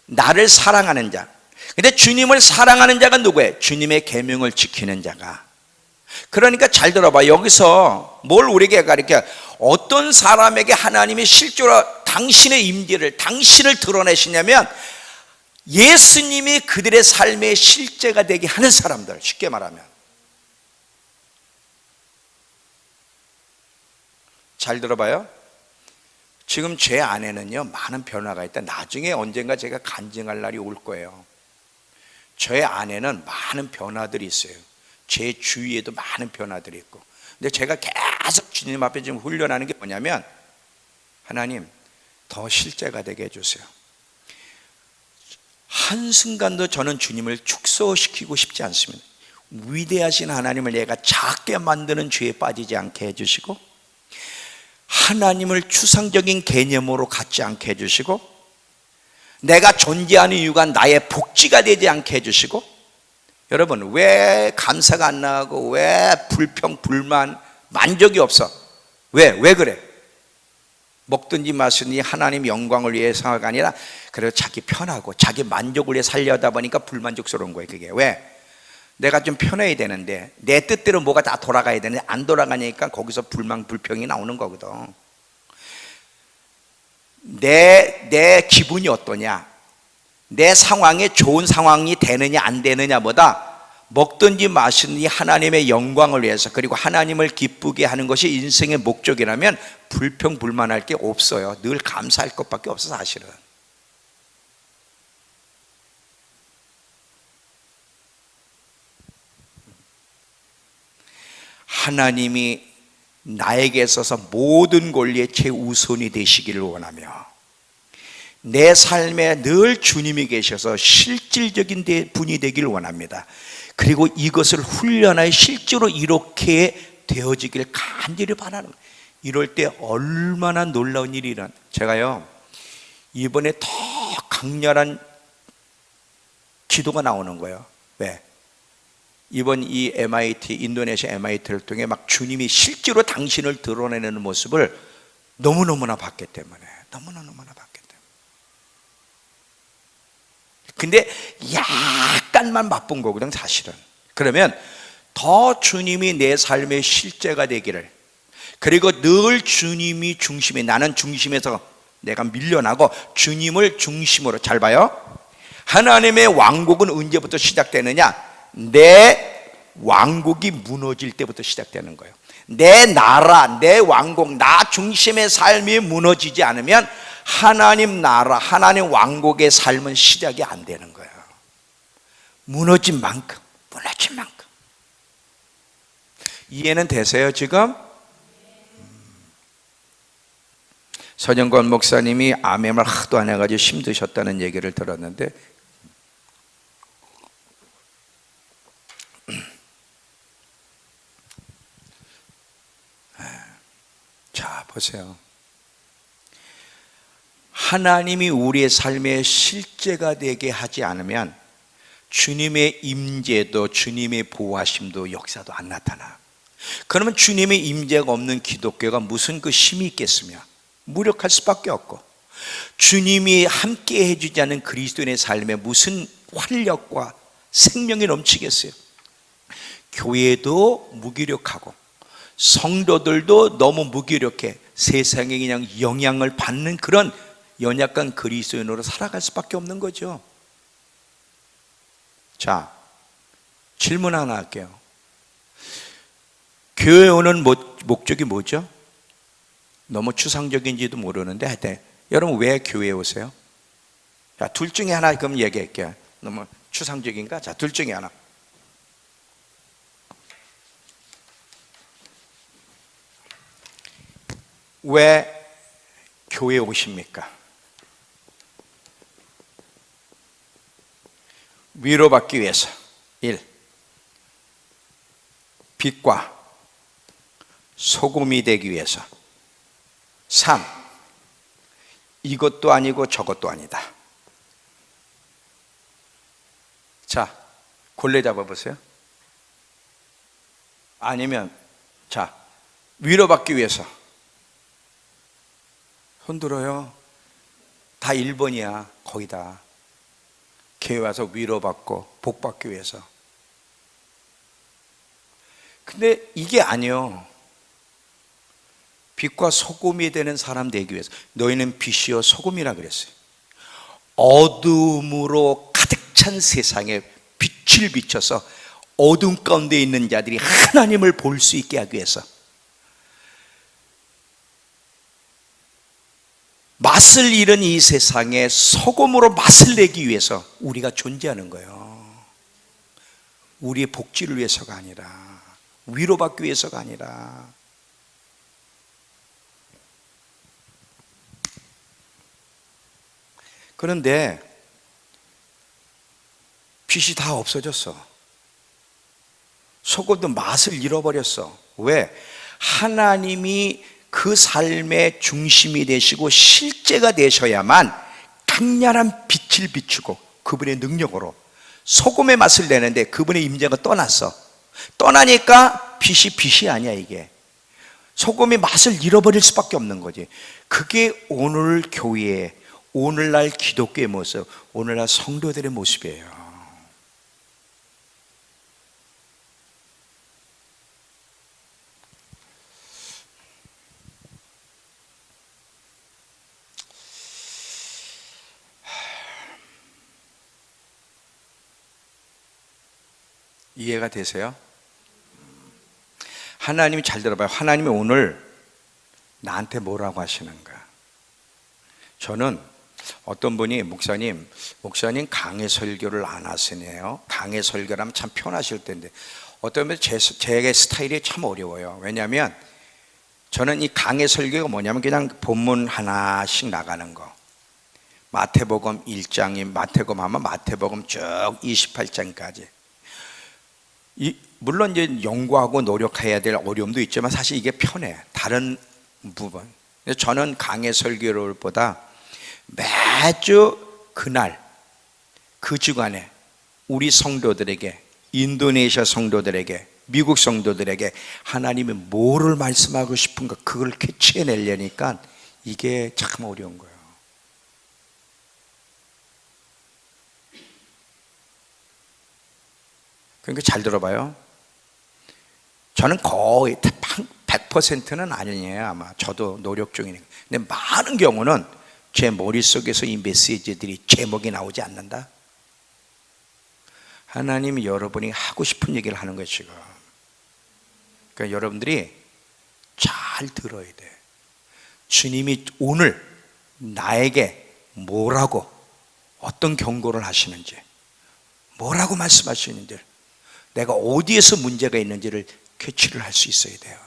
나를 사랑하는 자. 근데 주님을 사랑하는 자가 누구예요? 주님의 계명을 지키는 자가. 그러니까 잘 들어봐. 여기서 뭘 우리에게 가르쳐? 어떤 사람에게 하나님이 실제로 당신의 임재를, 당신을 드러내시냐면 예수님이 그들의 삶의 실제가 되게 하는 사람들. 쉽게 말하면. 잘 들어봐요. 지금 제 안에는요 많은 변화가 있다. 나중에 언젠가 제가 간증할 날이 올 거예요. 제 안에는 많은 변화들이 있어요. 제 주위에도 많은 변화들이 있고. 근데 제가 계속 주님 앞에 지금 훈련하는 게 뭐냐면, 하나님 더 실제가 되게 해주세요. 한순간도 저는 주님을 축소시키고 싶지 않습니다. 위대하신 하나님을 내가 작게 만드는 죄에 빠지지 않게 해주시고, 하나님을 추상적인 개념으로 갖지 않게 해주시고, 내가 존재하는 이유가 나의 복지가 되지 않게 해주시고, 여러분 왜 감사가 안 나고 왜 불평, 불만, 만족이 없어? 왜 그래? 먹든지 마시든지 하나님 영광을 위해서가 아니라 그래도 자기 편하고 자기 만족을 위해 살려다 보니까 불만족스러운 거예요. 그게 왜? 내가 좀 편해야 되는데 내 뜻대로 뭐가 다 돌아가야 되는데 안 돌아가니까 거기서 불만, 불평이 나오는 거거든. 내 기분이 어떠냐, 내 상황에 좋은 상황이 되느냐 안 되느냐보다 먹든지 마시든지 하나님의 영광을 위해서, 그리고 하나님을 기쁘게 하는 것이 인생의 목적이라면 불평, 불만할 게 없어요. 늘 감사할 것밖에 없어 사실은. 하나님이 나에게 있어서 모든 권리의 최우선이 되시기를 원하며, 내 삶에 늘 주님이 계셔서 실질적인 분이 되기를 원합니다. 그리고 이것을 훈련하여 실제로 이렇게 되어지기를 간절히 바라는 거예요. 이럴 때 얼마나 놀라운 일이 일어나. 제가요 이번에 더 강렬한 기도가 나오는 거예요. 왜? 이번 이 MIT, 인도네시아 MIT를 통해 막 주님이 실제로 당신을 드러내는 모습을 너무너무나 봤기 때문에. 너무너무나 봤기 때문에. 근데 약간만 맛본 거거든 사실은. 그러면 더 주님이 내 삶의 실제가 되기를, 그리고 늘 주님이 중심에, 나는 중심에서 내가 밀려나고 주님을 중심으로. 잘 봐요. 하나님의 왕국은 언제부터 시작되느냐? 내 왕국이 무너질 때부터 시작되는 거예요. 내 나라, 내 왕국, 나 중심의 삶이 무너지지 않으면 하나님 나라, 하나님 왕국의 삶은 시작이 안 되는 거예요. 무너진 만큼, 무너진 만큼. 이해는 되세요 지금? 서정권 목사님이 아멘을 하도 안 해가지고 힘드셨다는 얘기를 들었는데, 자 보세요. 하나님이 우리의 삶의 실제가 되게 하지 않으면 주님의 임재도 주님의 보호하심도 역사도 안 나타나. 그러면 주님의 임재가 없는 기독교가 무슨 그 힘이 있겠으며 무력할 수밖에 없고, 주님이 함께 해주지 않은 그리스도인의 삶에 무슨 활력과 생명이 넘치겠어요. 교회도 무기력하고 성도들도 너무 무기력해 세상에 그냥 영향을 받는 그런 연약한 그리스도인으로 살아갈 수밖에 없는 거죠. 자, 질문 하나 할게요. 교회 오는 목적이 뭐죠? 너무 추상적인지도 모르는데 하여튼 여러분 왜 교회에 오세요? 자, 둘 중에 하나 그럼 얘기할게요. 너무 추상적인가? 자, 둘 중에 하나. 왜 교회에 오십니까? 위로받기 위해서 1. 빛과 소금이 되기 위해서 3. 이것도 아니고 저것도 아니다. 자, 골래 잡아보세요. 아니면 자, 위로받기 위해서 손 들어요. 다 1번이야 거의 다. 교회 와서 위로받고 복받기 위해서. 근데 이게 아니요. 빛과 소금이 되는 사람 되기 위해서. 너희는 빛이요 소금이라 그랬어요. 어둠으로 가득 찬 세상에 빛을 비춰서 어둠 가운데 있는 자들이 하나님을 볼 수 있게 하기 위해서. 맛을 잃은 이 세상에 소금으로 맛을 내기 위해서 우리가 존재하는 거예요. 우리의 복지를 위해서가 아니라, 위로받기 위해서가 아니라. 그런데 빛이 다 없어졌어. 소금도 맛을 잃어버렸어. 왜? 하나님이 그 삶의 중심이 되시고 실제가 되셔야만 강렬한 빛을 비추고 그분의 능력으로 소금의 맛을 내는데 그분의 임재가 떠났어. 떠나니까 빛이 아니야. 이게 소금의 맛을 잃어버릴 수밖에 없는 거지. 그게 오늘 교회의, 오늘날 기독교의 모습, 오늘날 성도들의 모습이에요. 이해가 되세요? 하나님이, 잘 들어봐요. 하나님이 오늘 나한테 뭐라고 하시는가? 저는 어떤 분이 목사님 강해 설교를 안 하시네요. 강해 설교라면 참 편하실 텐데. 어떤 분이 제 스타일이 참 어려워요. 왜냐하면 저는 이 강해 설교가 뭐냐면 그냥 본문 하나씩 나가는 거. 마태복음 1장이 마태복음 하면 마태복음 쭉 28장까지. 물론 이제 연구하고 노력해야 될 어려움도 있지만 사실 이게 편해. 다른 부분. 저는 강해 설교보다 매주 그날 그 주간에 우리 성도들에게, 인도네시아 성도들에게, 미국 성도들에게 하나님이 뭐를 말씀하고 싶은가 그걸 캐치해내려니까 이게 참 어려운 거예요. 그러니까 잘 들어봐요. 저는 거의 100%는 아니에요. 아마 저도 노력 중이니까. 근데 많은 경우는 제 머릿속에서 이 메시지들이 제목이 나오지 않는다. 하나님이 여러분이 하고 싶은 얘기를 하는 거예요 지금. 그러니까 여러분들이 잘 들어야 돼. 주님이 오늘 나에게 뭐라고 어떤 경고를 하시는지, 뭐라고 말씀하시는지, 내가 어디에서 문제가 있는지를 캐치를 할 수 있어야 돼요.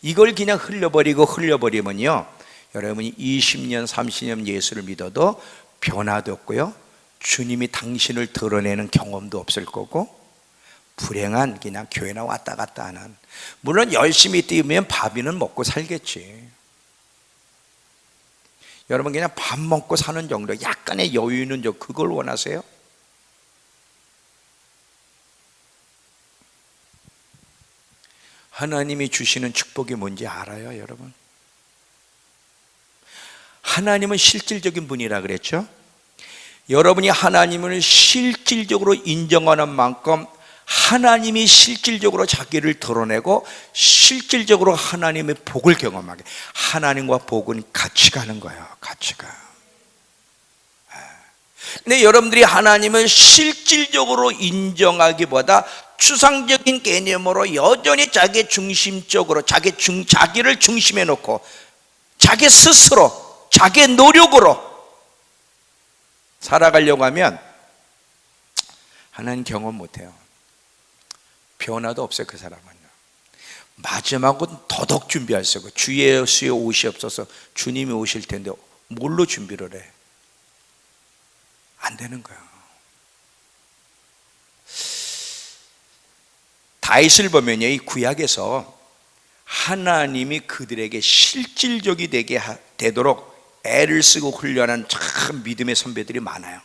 이걸 그냥 흘려버리면요, 여러분이 20년 30년 예수를 믿어도 변화도 없고요, 주님이 당신을 드러내는 경험도 없을 거고, 불행한 그냥 교회나 왔다 갔다 하는, 물론 열심히 뛰면 밥이는 먹고 살겠지. 여러분 그냥 밥 먹고 사는 정도, 약간의 여유는 그걸 원하세요? 하나님이 주시는 축복이 뭔지 알아요, 여러분? 하나님은 실질적인 분이라 그랬죠? 여러분이 하나님을 실질적으로 인정하는 만큼 하나님이 실질적으로 자기를 드러내고 실질적으로 하나님의 복을 경험하게, 하나님과 복은 같이 가는 거예요. 같이 가. 근데 여러분들이 하나님을 실질적으로 인정하기보다 추상적인 개념으로 여전히 자기 중심적으로 자기를 중심에 놓고 자기 스스로 자기 노력으로 살아가려고 하면 하나님 경험 못해요. 변화도 없어요. 그 사람은요. 마지막은 더더욱 준비할 수 있고, 주 예수의 옷이 없어서 주님이 오실 텐데 뭘로 준비를 해? 안 되는 거예요. 다윗을 보면요, 이 구약에서 하나님이 그들에게 실질적이 되도록 애를 쓰고 훈련한 참 믿음의 선배들이 많아요.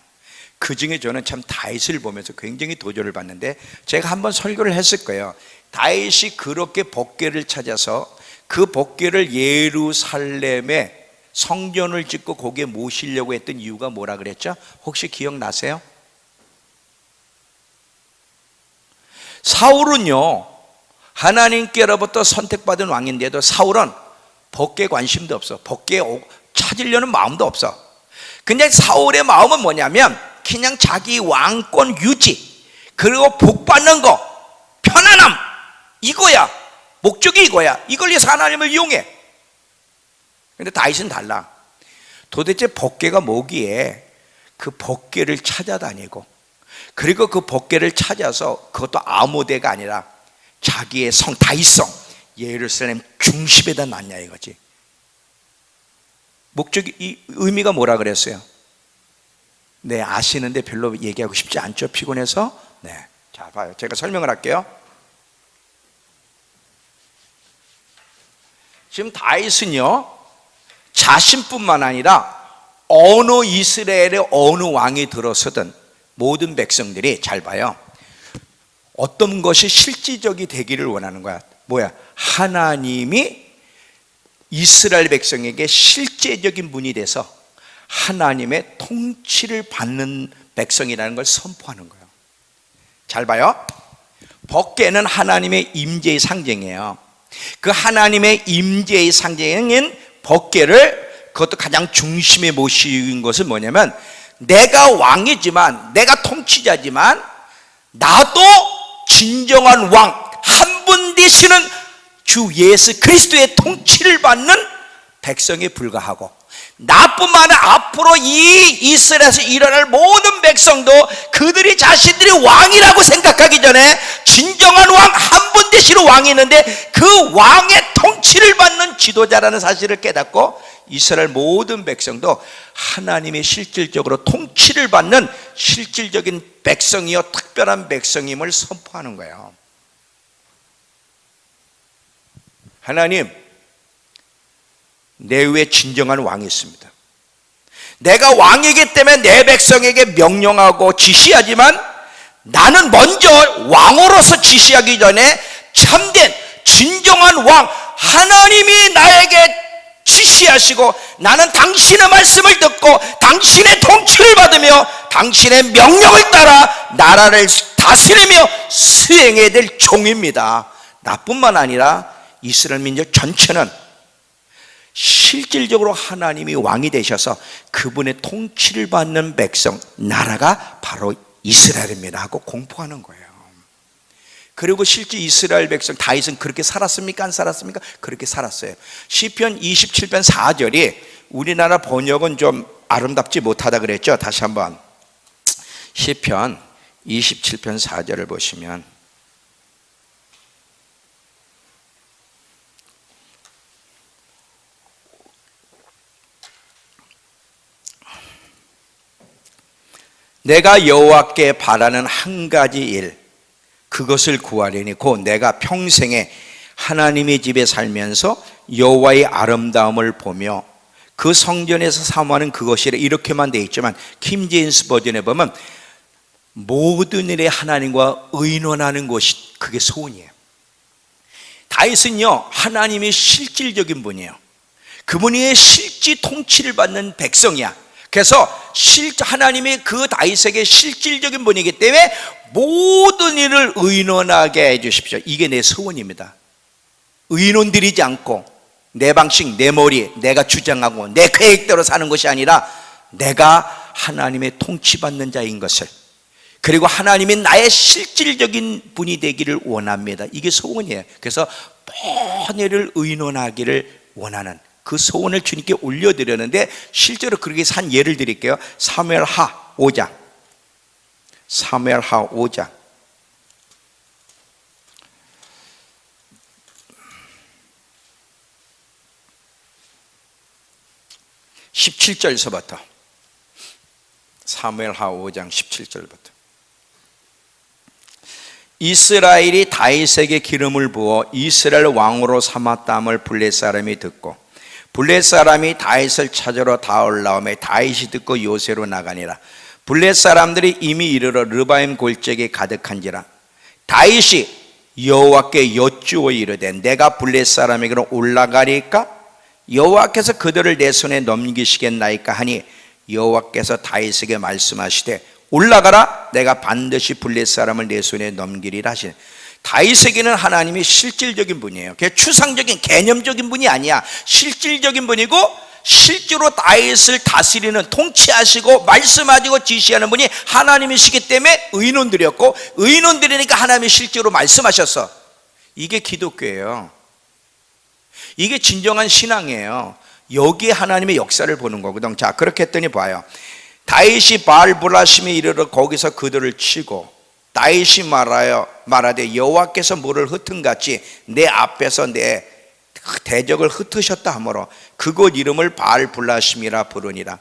그 중에 저는 참 다윗을 보면서 굉장히 도전을 받는데, 제가 한번 설교를 했을 거예요. 다윗이 그렇게 법궤를 찾아서 그 법궤를 예루살렘에 성전을 짓고 거기에 모시려고 했던 이유가 뭐라 그랬죠? 혹시 기억나세요? 사울은요, 하나님께로부터 선택받은 왕인데도 사울은 법궤에 관심도 없어. 법궤에 찾으려는 마음도 없어. 근데 사울의 마음은 뭐냐면 그냥 자기 왕권 유지, 그리고 복 받는 거, 편안함, 이거야. 목적이 이거야. 이걸 위해서 하나님을 이용해. 근데 다윗은 달라. 도대체 법궤가 뭐기에 그 법궤를 찾아다니고, 그리고 그 법궤를 찾아서 그것도 아무 데가 아니라 자기의 성 다윗성 예루살렘 중심에다 놨냐 이거지. 목적이, 이 의미가 뭐라 그랬어요? 네, 아시는데 별로 얘기하고 싶지 않죠? 피곤해서? 네, 자 봐요. 제가 설명을 할게요. 지금 다윗은요, 자신뿐만 아니라 어느 이스라엘의 어느 왕이 들어서든 모든 백성들이, 잘 봐요, 어떤 것이 실질적이 되기를 원하는 거야. 뭐야? 하나님이 이스라엘 백성에게 실제적인 분이 돼서 하나님의 통치를 받는 백성이라는 걸 선포하는 거예요. 잘 봐요. 법궤는 하나님의 임재의 상징이에요. 그 하나님의 임재의 상징인 법궤를, 그것도 가장 중심에 모신 것은 뭐냐면, 내가 왕이지만, 내가 통치자지만, 나도 진정한 왕, 한 분 되시는 주 예수 그리스도의 통치를 받는 백성에 불과하고, 나뿐만 아니라 앞으로 이 이스라엘에서 일어날 모든 백성도 그들이 자신들이 왕이라고 생각하기 전에 진정한 왕, 한 분 되시는 왕이 있는데 그 왕의 통치를 받는 지도자라는 사실을 깨닫고, 이스라엘 모든 백성도 하나님의 실질적으로 통치를 받는 실질적인 백성이요 특별한 백성임을 선포하는 거예요. 하나님, 내 위에 진정한 왕이 있습니다. 내가 왕이기 때문에 내 백성에게 명령하고 지시하지만, 나는 먼저 왕으로서 지시하기 전에 참된 진정한 왕 하나님이 나에게 지시하시고, 나는 당신의 말씀을 듣고 당신의 통치를 받으며 당신의 명령을 따라 나라를 다스리며 수행해야 될 종입니다. 나뿐만 아니라 이스라엘 민족 전체는 실질적으로 하나님이 왕이 되셔서 그분의 통치를 받는 백성, 나라가 바로 이스라엘입니다 하고 공포하는 거예요. 그리고 실제 이스라엘 백성 다윗은 그렇게 살았습니까? 안 살았습니까? 그렇게 살았어요. 시편 27편 4절이 우리나라 번역은 좀 아름답지 못하다 그랬죠. 다시 한번 시편 27편 4절을 보시면 내가 여호와께 바라는 한 가지 일 그것을 구하려니 곧 내가 평생에 하나님의 집에 살면서 여호와의 아름다움을 보며 그 성전에서 사모하는 그것이라 이렇게만 되어 있지만 킹 제임스 버전에 보면 모든 일에 하나님과 의논하는 것이 그게 소원이에요. 다윗은요 하나님의 실질적인 분이에요. 그분이 실지 통치를 받는 백성이야. 그래서 하나님이 그 다윗에게 실질적인 분이기 때문에 모든 일을 의논하게 해주십시오. 이게 내 소원입니다. 의논 드리지 않고 내 방식, 내 머리, 내가 주장하고 내 계획대로 사는 것이 아니라 내가 하나님의 통치받는 자인 것을, 그리고 하나님이 나의 실질적인 분이 되기를 원합니다. 이게 소원이에요. 그래서 모든 일을 의논하기를 원하는 그 소원을 주님께 올려드렸는데 실제로 그렇게 산 예를 드릴게요. 사무엘하 5장 17절서부터 사무엘하 5장 17절부터 이스라엘이 다윗에게 기름을 부어 이스라엘 왕으로 삼았다함을 블레 사람이 듣고 블레 사람이 다윗을 찾으러 다 올라오매 다윗이 듣고 요새로 나가니라. 블레 사람들이 이미 이르러 르바임 골짜기에 가득한지라. 다윗이 여호와께 여쭈어 이르되 내가 블레 사람에게로 올라가리까? 여호와께서 그들을 내 손에 넘기시겠나이까 하니 여호와께서 다윗에게 말씀하시되 올라가라, 내가 반드시 블레 사람을 내 손에 넘기리라 하시네. 다윗에게는 하나님이 실질적인 분이에요. 그게 추상적인 개념적인 분이 아니야. 실질적인 분이고 실제로 다윗을 다스리는, 통치하시고 말씀하시고 지시하는 분이 하나님이시기 때문에 의논 드렸고, 의논 드리니까 하나님이 실제로 말씀하셨어. 이게 기독교예요. 이게 진정한 신앙이에요. 여기에 하나님의 역사를 보는 거거든. 자, 그렇게 했더니 봐요. 다윗이 바알브라심에 이르러 거기서 그들을 치고 다윗이 말하되 여호와께서 물을 흩은같이 내 앞에서 내 대적을 흩으셨다 하므로 그곳 이름을 바알브라심이라 부르니라.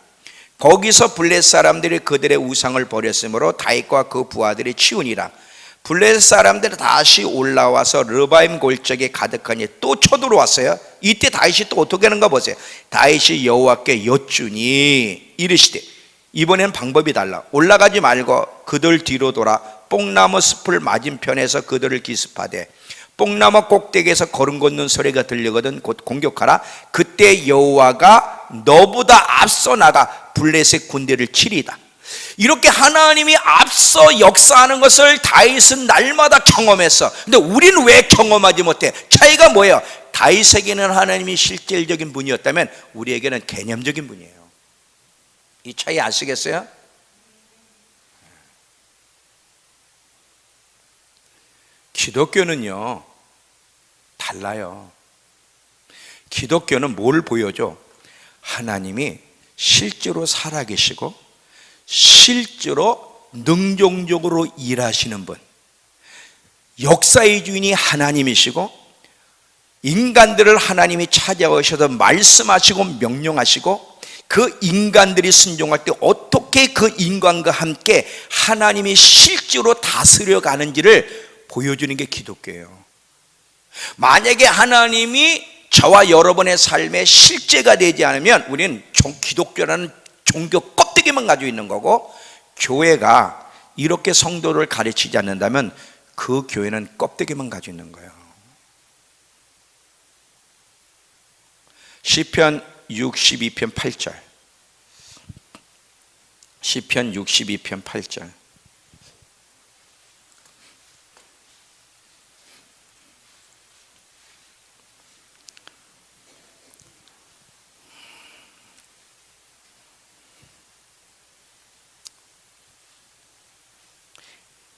거기서 블렛 사람들이 그들의 우상을 버렸으므로 다윗과 그 부하들이 치우니라. 블렛 사람들이 다시 올라와서 르바임 골짜기에 가득하니 또 쳐들어왔어요. 이때 다윗이 또 어떻게 하는가 보세요. 다윗이 여호와께 여쭈니 이르시되, 이번엔 방법이 달라. 올라가지 말고 그들 뒤로 돌아 뽕나무 숲을 맞은편에서 그들을 기습하되 뽕나무 꼭대기에서 걸음 걷는 소리가 들리거든 곧 공격하라. 그때 여호와가 너보다 앞서 나가 블렛의 군대를 치리다. 이렇게 하나님이 앞서 역사하는 것을 다윗은 날마다 경험했어. 근데 우리는 왜 경험하지 못해? 차이가 뭐예요? 다윗에게는 하나님이 실질적인 분이었다면 우리에게는 개념적인 분이에요. 이 차이 아시겠어요? 기독교는요 달라요. 기독교는 뭘 보여줘? 하나님이 실제로 살아계시고 실제로 능동적으로 일하시는 분, 역사의 주인이 하나님이시고 인간들을 하나님이 찾아오셔서 말씀하시고 명령하시고 그 인간들이 순종할 때 어떻게 그 인간과 함께 하나님이 실제로 다스려 가는지를 보여주는 게 기독교예요. 만약에 하나님이 저와 여러분의 삶에 실제가 되지 않으면 우리는 기독교라는 종교 껍데기만 가지고 있는 거고, 교회가 이렇게 성도를 가르치지 않는다면 그 교회는 껍데기만 가지고 있는 거예요. 시편 62편 8절. 시편 62편 8절.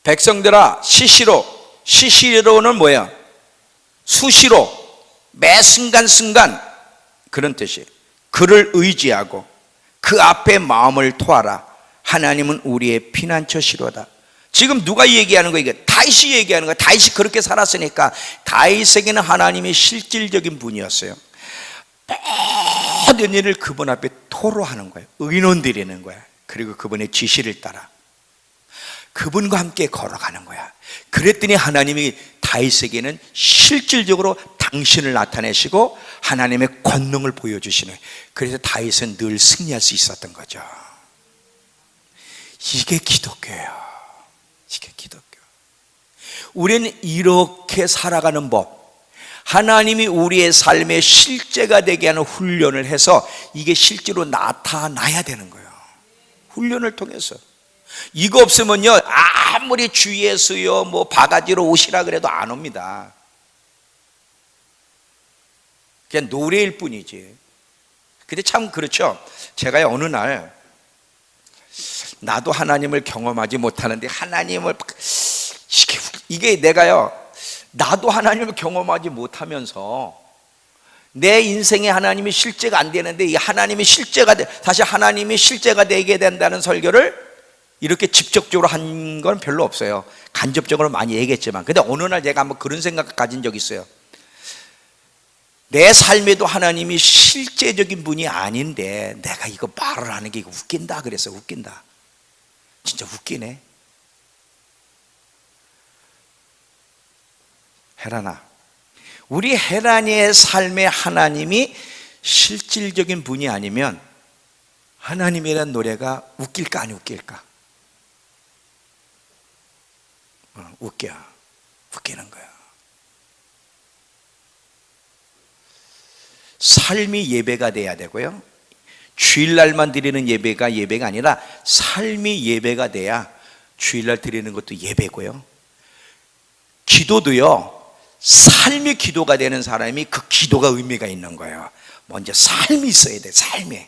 백성들아 시시로 시시로는 뭐야? 수시로, 매 순간순간, 그런 뜻이에요. 그를 의지하고 그 앞에 마음을 토하라. 하나님은 우리의 피난처시로다. 지금 누가 얘기하는 거예요? 이게 다윗이 얘기하는 거예요. 다윗이 그렇게 살았으니까. 다윗에게는 하나님이 실질적인 분이었어요. 모든 일을 그분 앞에 토로하는 거예요. 의논 드리는 거야. 그리고 그분의 지시를 따라 그분과 함께 걸어가는 거야. 그랬더니 하나님이 다윗에게는 실질적으로 당신을 나타내시고 하나님의 권능을 보여주시는 거예요. 그래서 다윗은 늘 승리할 수 있었던 거죠. 이게 기독교예요. 이게 기독교. 우리는 이렇게 살아가는 법, 하나님이 우리의 삶의 실제가 되게 하는 훈련을 해서 이게 실제로 나타나야 되는 거예요. 훈련을 통해서. 이거 없으면요, 아무리 주예수요 뭐 바가지로 오시라 그래도 안 옵니다. 그냥 노래일 뿐이지. 근데 참 그렇죠. 제가 어느 날 나도 하나님을 경험하지 못하는데 하나님을, 이게 내가요, 나도 하나님을 경험하지 못하면서 내 인생에 하나님이 실제가 안 되는데 이 하나님이 실제가 다시 하나님이 실제가 되게 된다는 설교를 이렇게 직접적으로 한 건 별로 없어요. 간접적으로 많이 얘기했지만. 근데 어느 날 제가 한번 그런 생각 가진 적이 있어요. 내 삶에도 하나님이 실제적인 분이 아닌데 내가 이거 말을 하는 게 이거 웃긴다 그래서 웃긴다. 진짜 웃기네. 혜란아, 우리 혜란이의 삶에 하나님이 실질적인 분이 아니면 하나님이라는 노래가 웃길까 안 웃길까? 웃기는 거야. 삶이 예배가 돼야 되고요, 주일날만 드리는 예배가 아니라 삶이 예배가 돼야 주일날 드리는 것도 예배고요, 기도도요 삶이 기도가 되는 사람이 그 기도가 의미가 있는 거예요. 먼저 삶이 있어야 돼. 삶이.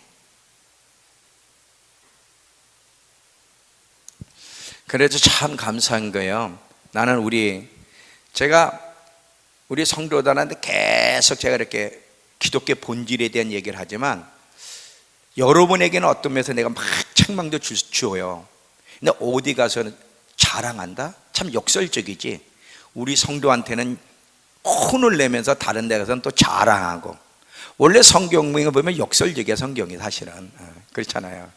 그래서 참 감사한 거예요. 나는 제가 우리 성도들한테 계속 제가 이렇게 기독교 본질에 대한 얘기를 하지만 여러분에게는 어떤 면에서 내가 막 책망도 주어요. 근데 어디 가서는 자랑한다? 참 역설적이지. 우리 성도한테는 혼을 내면서 다른 데 가서는 또 자랑하고. 원래 성경을 보면 역설적이야. 성경이 사실은 그렇잖아요.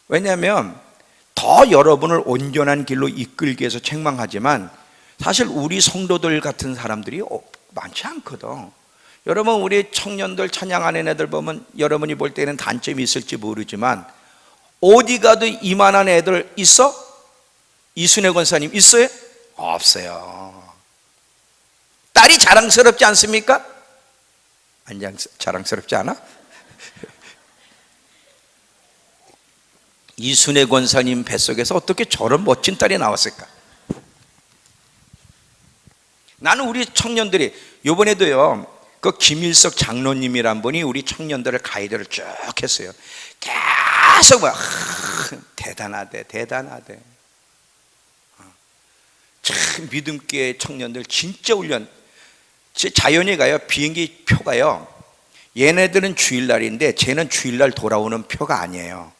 왜냐하면 더 여러분을 온전한 길로 이끌기 위해서 책망하지만 사실 우리 성도들 같은 사람들이 많지 않거든. 여러분, 우리 청년들 찬양하는 애들 보면 여러분이 볼 때는 단점이 있을지 모르지만 어디 가도 이만한 애들 있어? 이순애 권사님 있어요? 없어요. 딸이 자랑스럽지 않습니까? 자랑스럽지 않아? 이순애 권사님 뱃속에서 어떻게 저런 멋진 딸이 나왔을까? 나는 우리 청년들이 이번에도요, 그 김일석 장로님이란 분이 우리 청년들을 가이드를 쭉 했어요. 계속 막 대단하대. 참 믿음교회 청년들 진짜 훈련. 자연히 가요. 비행기 표가요, 얘네들은 주일날인데 쟤는 주일날 돌아오는 표가 아니에요.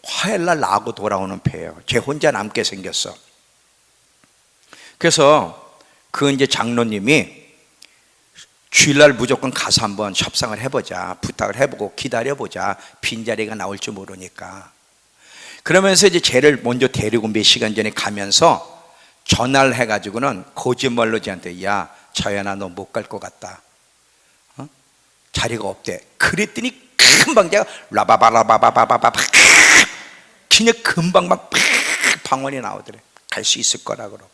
화요일날 나하고 돌아오는 표예요. 쟤 혼자 남게 생겼어. 그래서 그 이제 장로님이 주일날 무조건 가서 한번 협상을 해보자, 부탁을 해보고 기다려보자, 빈자리가 나올지 모르니까. 그러면서 이제 쟤를 먼저 데리고 몇 시간 전에 가면서 전화를 해가지고는 거짓말로 쟤한테, 야 자연아 너 못 갈 것 같다, 자리가 없대. 그랬더니 금방 제가 라바바라바바바바바 그냥 금방 막 방언이 나오더래. 갈 수 있을 거라 그러고.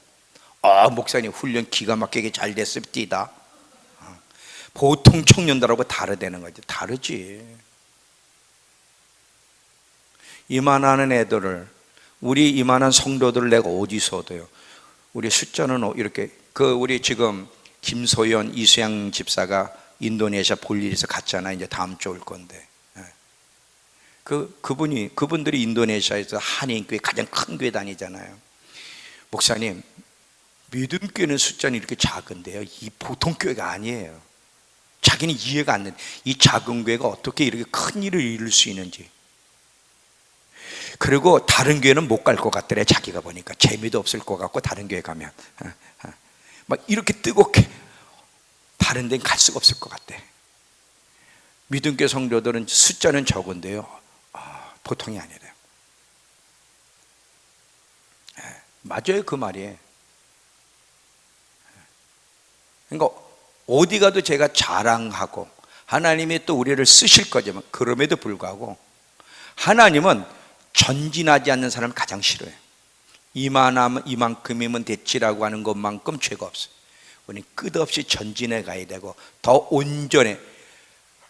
목사님 훈련 기가 막히게 잘 됐습니다. 보통 청년들하고 다르다는 거지. 다르지. 이만한 애들을, 우리 이만한 성도들을 내가 어디서 얻어요? 우리 숫자는 이렇게, 우리 지금 김소연, 이수양 집사가 인도네시아 볼 일이 있어 갔잖아. 이제 다음 주 올 건데. 그분들이 인도네시아에서 한인교회 가장 큰 교회 다니잖아요. 목사님, 믿음교회는 숫자는 이렇게 작은데요, 이 보통 교회가 아니에요. 자기는 이해가 안 돼. 이 작은 교회가 어떻게 이렇게 큰 일을 이룰 수 있는지. 그리고 다른 교회는 못 갈 것 같더래. 자기가 보니까 재미도 없을 것 같고, 다른 교회 가면 막 이렇게 뜨겁게 다른 데는 갈 수가 없을 것 같대. 믿음교회 성도들은 숫자는 적은데요, 보통이 아니래요. 맞아요, 그 말이에요. 그러니까 어디 가도 제가 자랑하고 하나님이 또 우리를 쓰실 거지만, 그럼에도 불구하고 하나님은 전진하지 않는 사람을 가장 싫어해요. 이만큼이면 됐지라고 하는 것만큼 죄가 없어요. 우리는 끝없이 전진해 가야 되고, 더 온전해.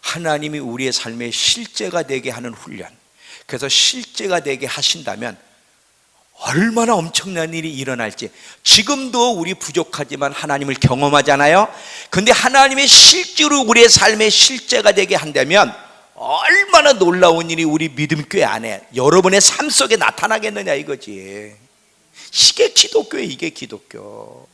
하나님이 우리의 삶의 실제가 되게 하는 훈련. 그래서 실제가 되게 하신다면 얼마나 엄청난 일이 일어날지. 지금도 우리 부족하지만 하나님을 경험하잖아요. 근데 하나님의 실제로 우리의 삶의 실제가 되게 한다면 얼마나 놀라운 일이 우리 믿음교회 안에, 여러분의 삶 속에 나타나겠느냐 이거지. 이게 기독교예요. 이게 기독교.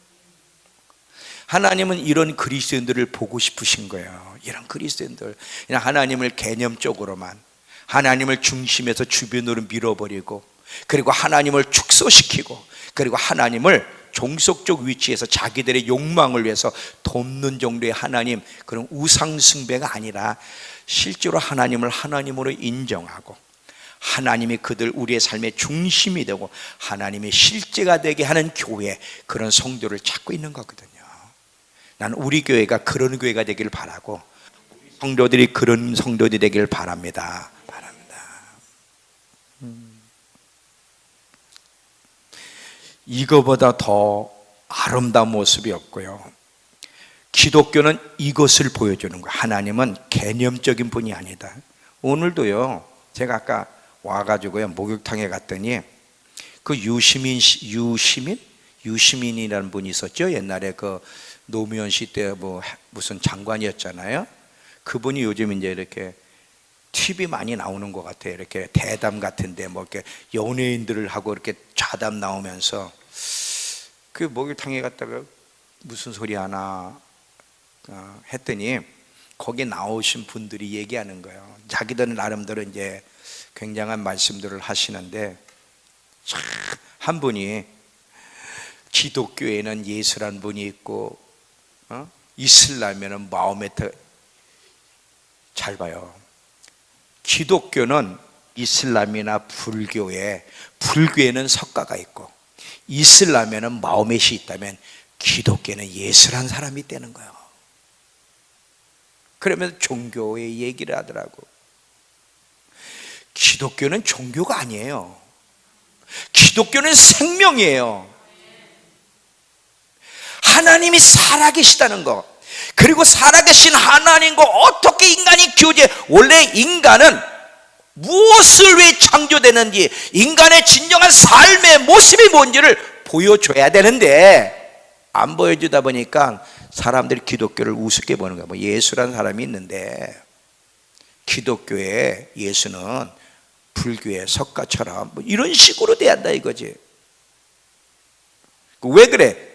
하나님은 이런 그리스도인들을 보고 싶으신 거예요. 이런 그리스도인들, 그냥 하나님을 개념적으로만, 하나님을 중심에서 주변으로 밀어버리고, 그리고 하나님을 축소시키고, 그리고 하나님을 종속적 위치에서 자기들의 욕망을 위해서 돕는 정도의 하나님, 그런 우상 숭배가 아니라 실제로 하나님을 하나님으로 인정하고, 하나님이 그들 우리의 삶의 중심이 되고 하나님의 실제가 되게 하는 교회, 그런 성도를 찾고 있는 거거든요. 나는 우리 교회가 그런 교회가 되길 바라고, 성도들이 그런 성도들이 되길 바랍니다. 이거보다 더 아름다운 모습이 없고요. 기독교는 이것을 보여주는 거예요. 하나님은 개념적인 분이 아니다. 오늘도요, 제가 아까 와가지고요, 목욕탕에 갔더니 그 유시민이라는 분이 있었죠. 옛날에 그 노무현 씨 때 무슨 장관이었잖아요. 그분이 요즘 이제 이렇게 TV 많이 나오는 것 같아요. 이렇게 대담 같은데 뭐 이렇게 연예인들을 하고 이렇게 좌담 나오면서, 그 목욕탕에 갔다가 무슨 소리 하나 했더니 거기 나오신 분들이 얘기하는 거예요. 자기들은 나름대로 이제 굉장한 말씀들을 하시는데, 참 한 분이 기독교에는 예수란 분이 있고, 이슬람에는 마호메트. 잘 봐요. 기독교는 이슬람이나 불교에는 석가가 있고, 이슬람에는 마호멧이 있다면 기독교는 예수란 사람이 있다는 거예요. 그러면서 종교의 얘기를 하더라고. 기독교는 종교가 아니에요. 기독교는 생명이에요. 하나님이 살아계시다는 거, 그리고 살아계신 하나님과 어떻게 인간이 교제, 원래 인간은 무엇을 위해 창조되는지, 인간의 진정한 삶의 모습이 뭔지를 보여줘야 되는데, 안 보여주다 보니까 사람들이 기독교를 우습게 보는 거야. 뭐 예수라는 사람이 있는데, 기독교의 예수는 불교의 석가처럼 뭐 이런 식으로 대한다 이거지. 왜 그래?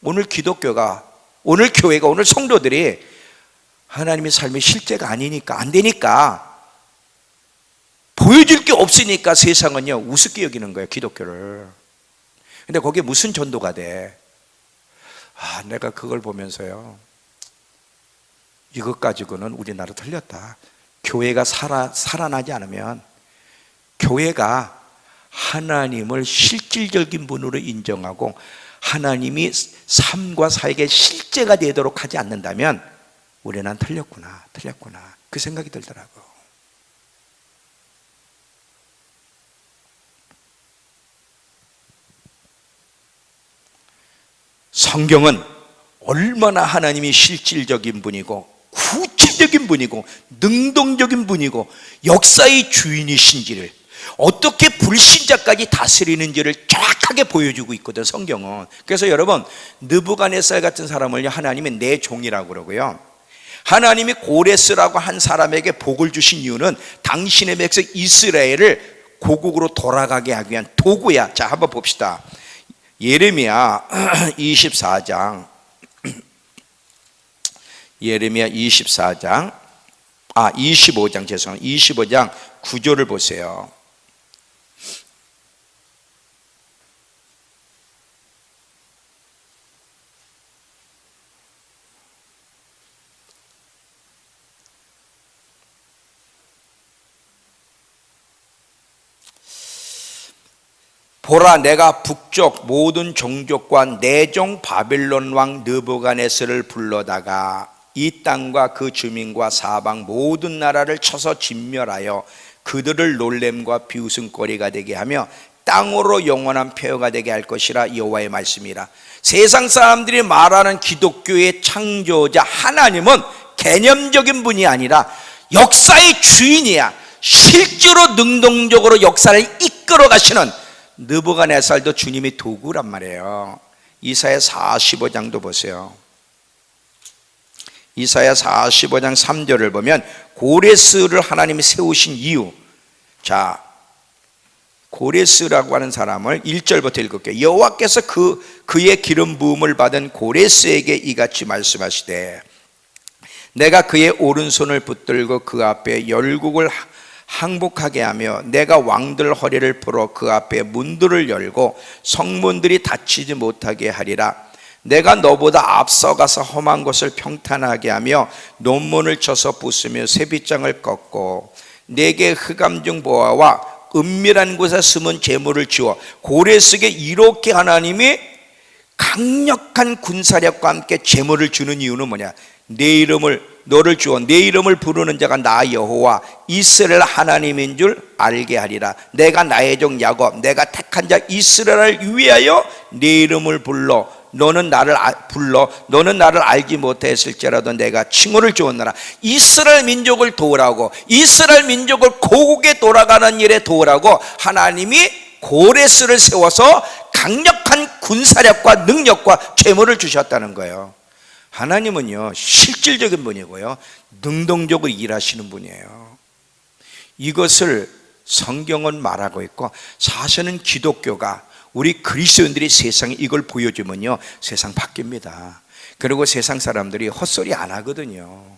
오늘 기독교가, 오늘 교회가, 오늘 성도들이 하나님의 삶의 실제가 아니니까, 안 되니까, 보여줄 게 없으니까 세상은요 우습게 여기는 거예요, 기독교를. 근데 거기에 무슨 전도가 돼? 내가 그걸 보면서요, 이것 가지고는 우리나라 틀렸다. 교회가 살아나지 않으면, 교회가 하나님을 실질적인 분으로 인정하고 하나님이 삶과 사역의 실제가 되도록 하지 않는다면 우리는 틀렸구나 그 생각이 들더라고. 성경은 얼마나 하나님이 실질적인 분이고 구체적인 분이고 능동적인 분이고 역사의 주인이신지를, 어떻게 불신자까지 다스리는지를 정확하게 보여주고 있거든, 성경은. 그래서 여러분, 느부갓네살 같은 사람을 하나님이 내 종이라고 그러고요, 하나님이 고레스라고 한 사람에게 복을 주신 이유는 당신의 백성 이스라엘을 고국으로 돌아가게 하기 위한 도구야. 자, 한번 봅시다. 예레미야 24장 예레미야 25장 죄송합니다. 25장 9절을 보세요. 보라, 내가 북쪽 모든 종족과 내 종 바벨론 왕 느부갓네살을 불러다가 이 땅과 그 주민과 사방 모든 나라를 쳐서 진멸하여 그들을 놀램과 비웃음거리가 되게 하며 땅으로 영원한 폐허가 되게 할 것이라. 여호와의 말씀이라. 세상 사람들이 말하는 기독교의 창조자 하나님은 개념적인 분이 아니라 역사의 주인이야. 실제로 능동적으로 역사를 이끌어 가시는 느부갓네살도 주님의 도구란 말이에요. 이사야 45장도 보세요. 이사야 45장 3절을 보면 고레스를 하나님이 세우신 이유. 자, 고레스라고 하는 사람을 1절부터 읽을게요. 여호와께서 그의 기름 부음을 받은 고레스에게 이같이 말씀하시되, 내가 그의 오른손을 붙들고 그 앞에 열국을 항복하게 하며 내가 왕들 허리를 풀어 그 앞에 문들을 열고 성문들이 닫히지 못하게 하리라. 내가 너보다 앞서가서 험한 것을 평탄하게 하며 논문을 쳐서 부수며 쇠빗장을 꺾고 내게 흑암 중 보화와 은밀한 곳에 숨은 재물을 주어. 고레스에게 이렇게 하나님이 강력한 군사력과 함께 재물을 주는 이유는 뭐냐? 너를 주어 내 이름을 부르는 자가 나 여호와 이스라엘 하나님인 줄 알게 하리라. 내가 나의 종 야곱 내가 택한 자 이스라엘을 위하여 내 이름을 불러 너는 나를 알지 못했을지라도 내가 칭호를 주었노라. 이스라엘 민족을 도우라고, 이스라엘 민족을 고국에 돌아가는 일에 도우라고 하나님이 고레스를 세워서 강력한 군사력과 능력과 재물을 주셨다는 거예요. 하나님은요 실질적인 분이고요 능동적으로 일하시는 분이에요. 이것을 성경은 말하고 있고, 사실은 기독교가, 우리 그리스도인들이 세상에 이걸 보여주면요 세상 바뀝니다. 그리고 세상 사람들이 헛소리 안 하거든요.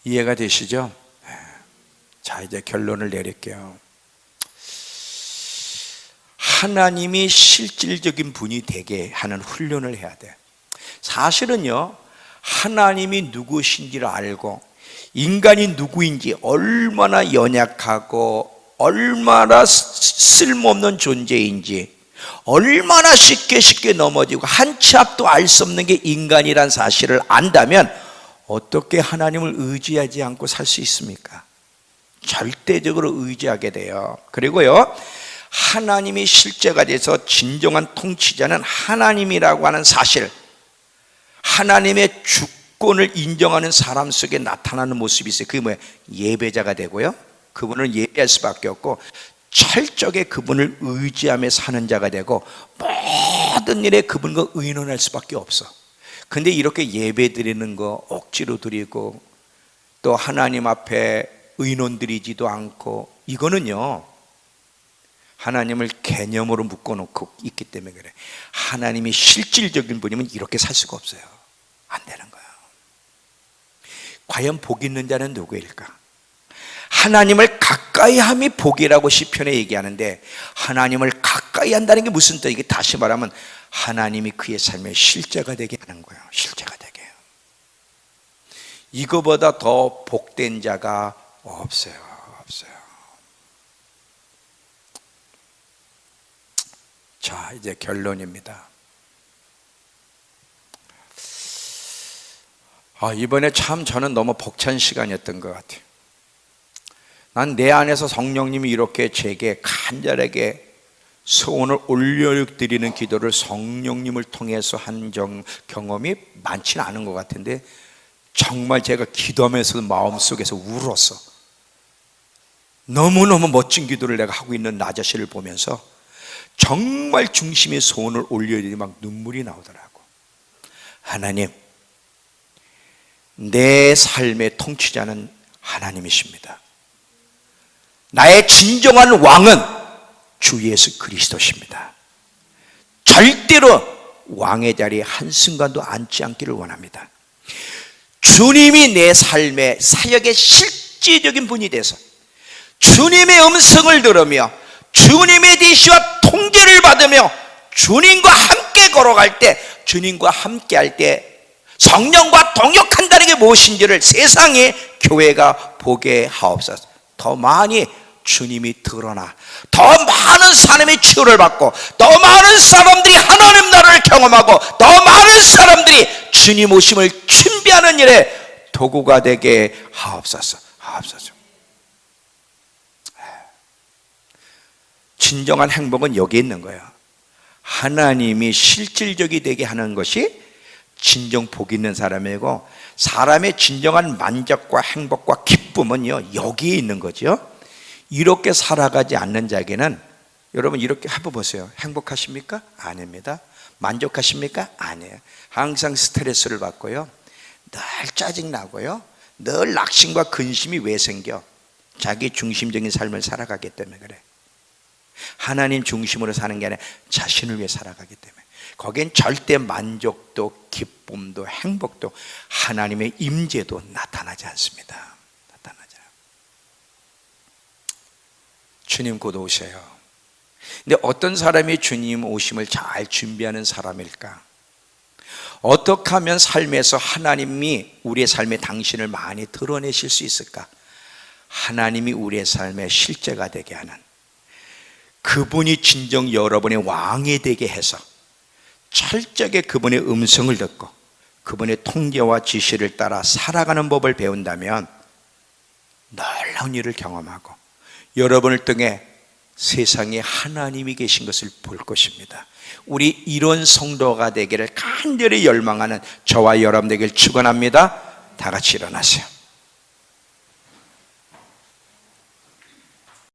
이해가 되시죠? 자, 이제 결론을 내릴게요. 하나님이 실질적인 분이 되게 하는 훈련을 해야 돼. 사실은요 하나님이 누구신지를 알고 인간이 누구인지, 얼마나 연약하고 얼마나 쓸모없는 존재인지, 얼마나 쉽게 넘어지고 한 치 앞도 알 수 없는 게 인간이란 사실을 안다면 어떻게 하나님을 의지하지 않고 살 수 있습니까? 절대적으로 의지하게 돼요. 그리고요 하나님이 실제가 돼서 진정한 통치자는 하나님이라고 하는 사실, 하나님의 주권을 인정하는 사람 속에 나타나는 모습이 있어요. 그게 뭐예요? 예배자가 되고요, 그분을 예배할 수밖에 없고 철저하게 그분을 의지하며 사는 자가 되고 모든 일에 그분과 의논할 수밖에 없어. 근데 이렇게 예배 드리는 거 억지로 드리고 또 하나님 앞에 의논 드리지도 않고, 이거는요 하나님을 개념으로 묶어놓고 있기 때문에 그래. 하나님이 실질적인 분이면 이렇게 살 수가 없어요. 안 되는 거예요. 과연 복 있는 자는 누구일까? 하나님을 가까이 함이 복이라고 시편에 얘기하는데, 하나님을 가까이 한다는 게 무슨 뜻이게? 다시 말하면 하나님이 그의 삶의 실제가 되게 하는 거예요. 실제가 되게. 이거보다 더 복된 자가 없어요. 자, 이제 결론입니다. 이번에 참 저는 너무 벅찬 시간이었던 것 같아요. 난 내 안에서 성령님이 이렇게 제게 간절하게 소원을 올려드리는 기도를 성령님을 통해서 한 경험이 많지는 않은 것 같은데, 정말 제가 기도하면서 마음속에서 울었어. 너무너무 멋진 기도를 내가 하고 있는 나 자신을 보면서 정말 중심의 소원을 올려드리니 막 눈물이 나오더라고. 하나님, 내 삶의 통치자는 하나님이십니다. 나의 진정한 왕은 주 예수 그리스도십니다. 절대로 왕의 자리에 한순간도 앉지 않기를 원합니다. 주님이 내 삶의 사역의 실제적인 분이 돼서 주님의 음성을 들으며 주님의 지시와 통제를 받으며 주님과 함께 걸어갈 때, 주님과 함께 할 때 성령과 동역한다는 게 무엇인지를 세상의 교회가 보게 하옵소서. 더 많이 주님이 드러나 더 많은 사람의 치유를 받고 더 많은 사람들이 하나님 나라를 경험하고 더 많은 사람들이 주님 오심을 준비하는 일에 도구가 되게 하옵소서. 진정한 행복은 여기 있는 거예요. 하나님이 실질적이 되게 하는 것이 진정 복 있는 사람이고, 사람의 진정한 만족과 행복과 기쁨은요 여기에 있는 거죠. 이렇게 살아가지 않는 자에게는, 여러분 이렇게 한번 보세요. 행복하십니까? 아닙니다. 만족하십니까? 아니에요. 항상 스트레스를 받고요, 늘 짜증나고요, 늘 낙심과 근심이 왜 생겨? 자기 중심적인 삶을 살아가기 때문에 그래. 하나님 중심으로 사는 게 아니라 자신을 위해 살아가기 때문에 거기엔 절대 만족도 기쁨도 행복도 하나님의 임재도 나타나지 않습니다. 나타나지 않아요. 주님 곧 오셔요. 근데 어떤 사람이 주님 오심을 잘 준비하는 사람일까? 어떻게 하면 삶에서 하나님이 우리의 삶에 당신을 많이 드러내실 수 있을까? 하나님이 우리의 삶의 실제가 되게 하는, 그분이 진정 여러분의 왕이 되게 해서 철저하게 그분의 음성을 듣고 그분의 통제와 지시를 따라 살아가는 법을 배운다면 놀라운 일을 경험하고 여러분을 통해 세상에 하나님이 계신 것을 볼 것입니다. 우리 이런 성도가 되기를 간절히 열망하는 저와 여러분 되길 축원합니다. 다 같이 일어나세요.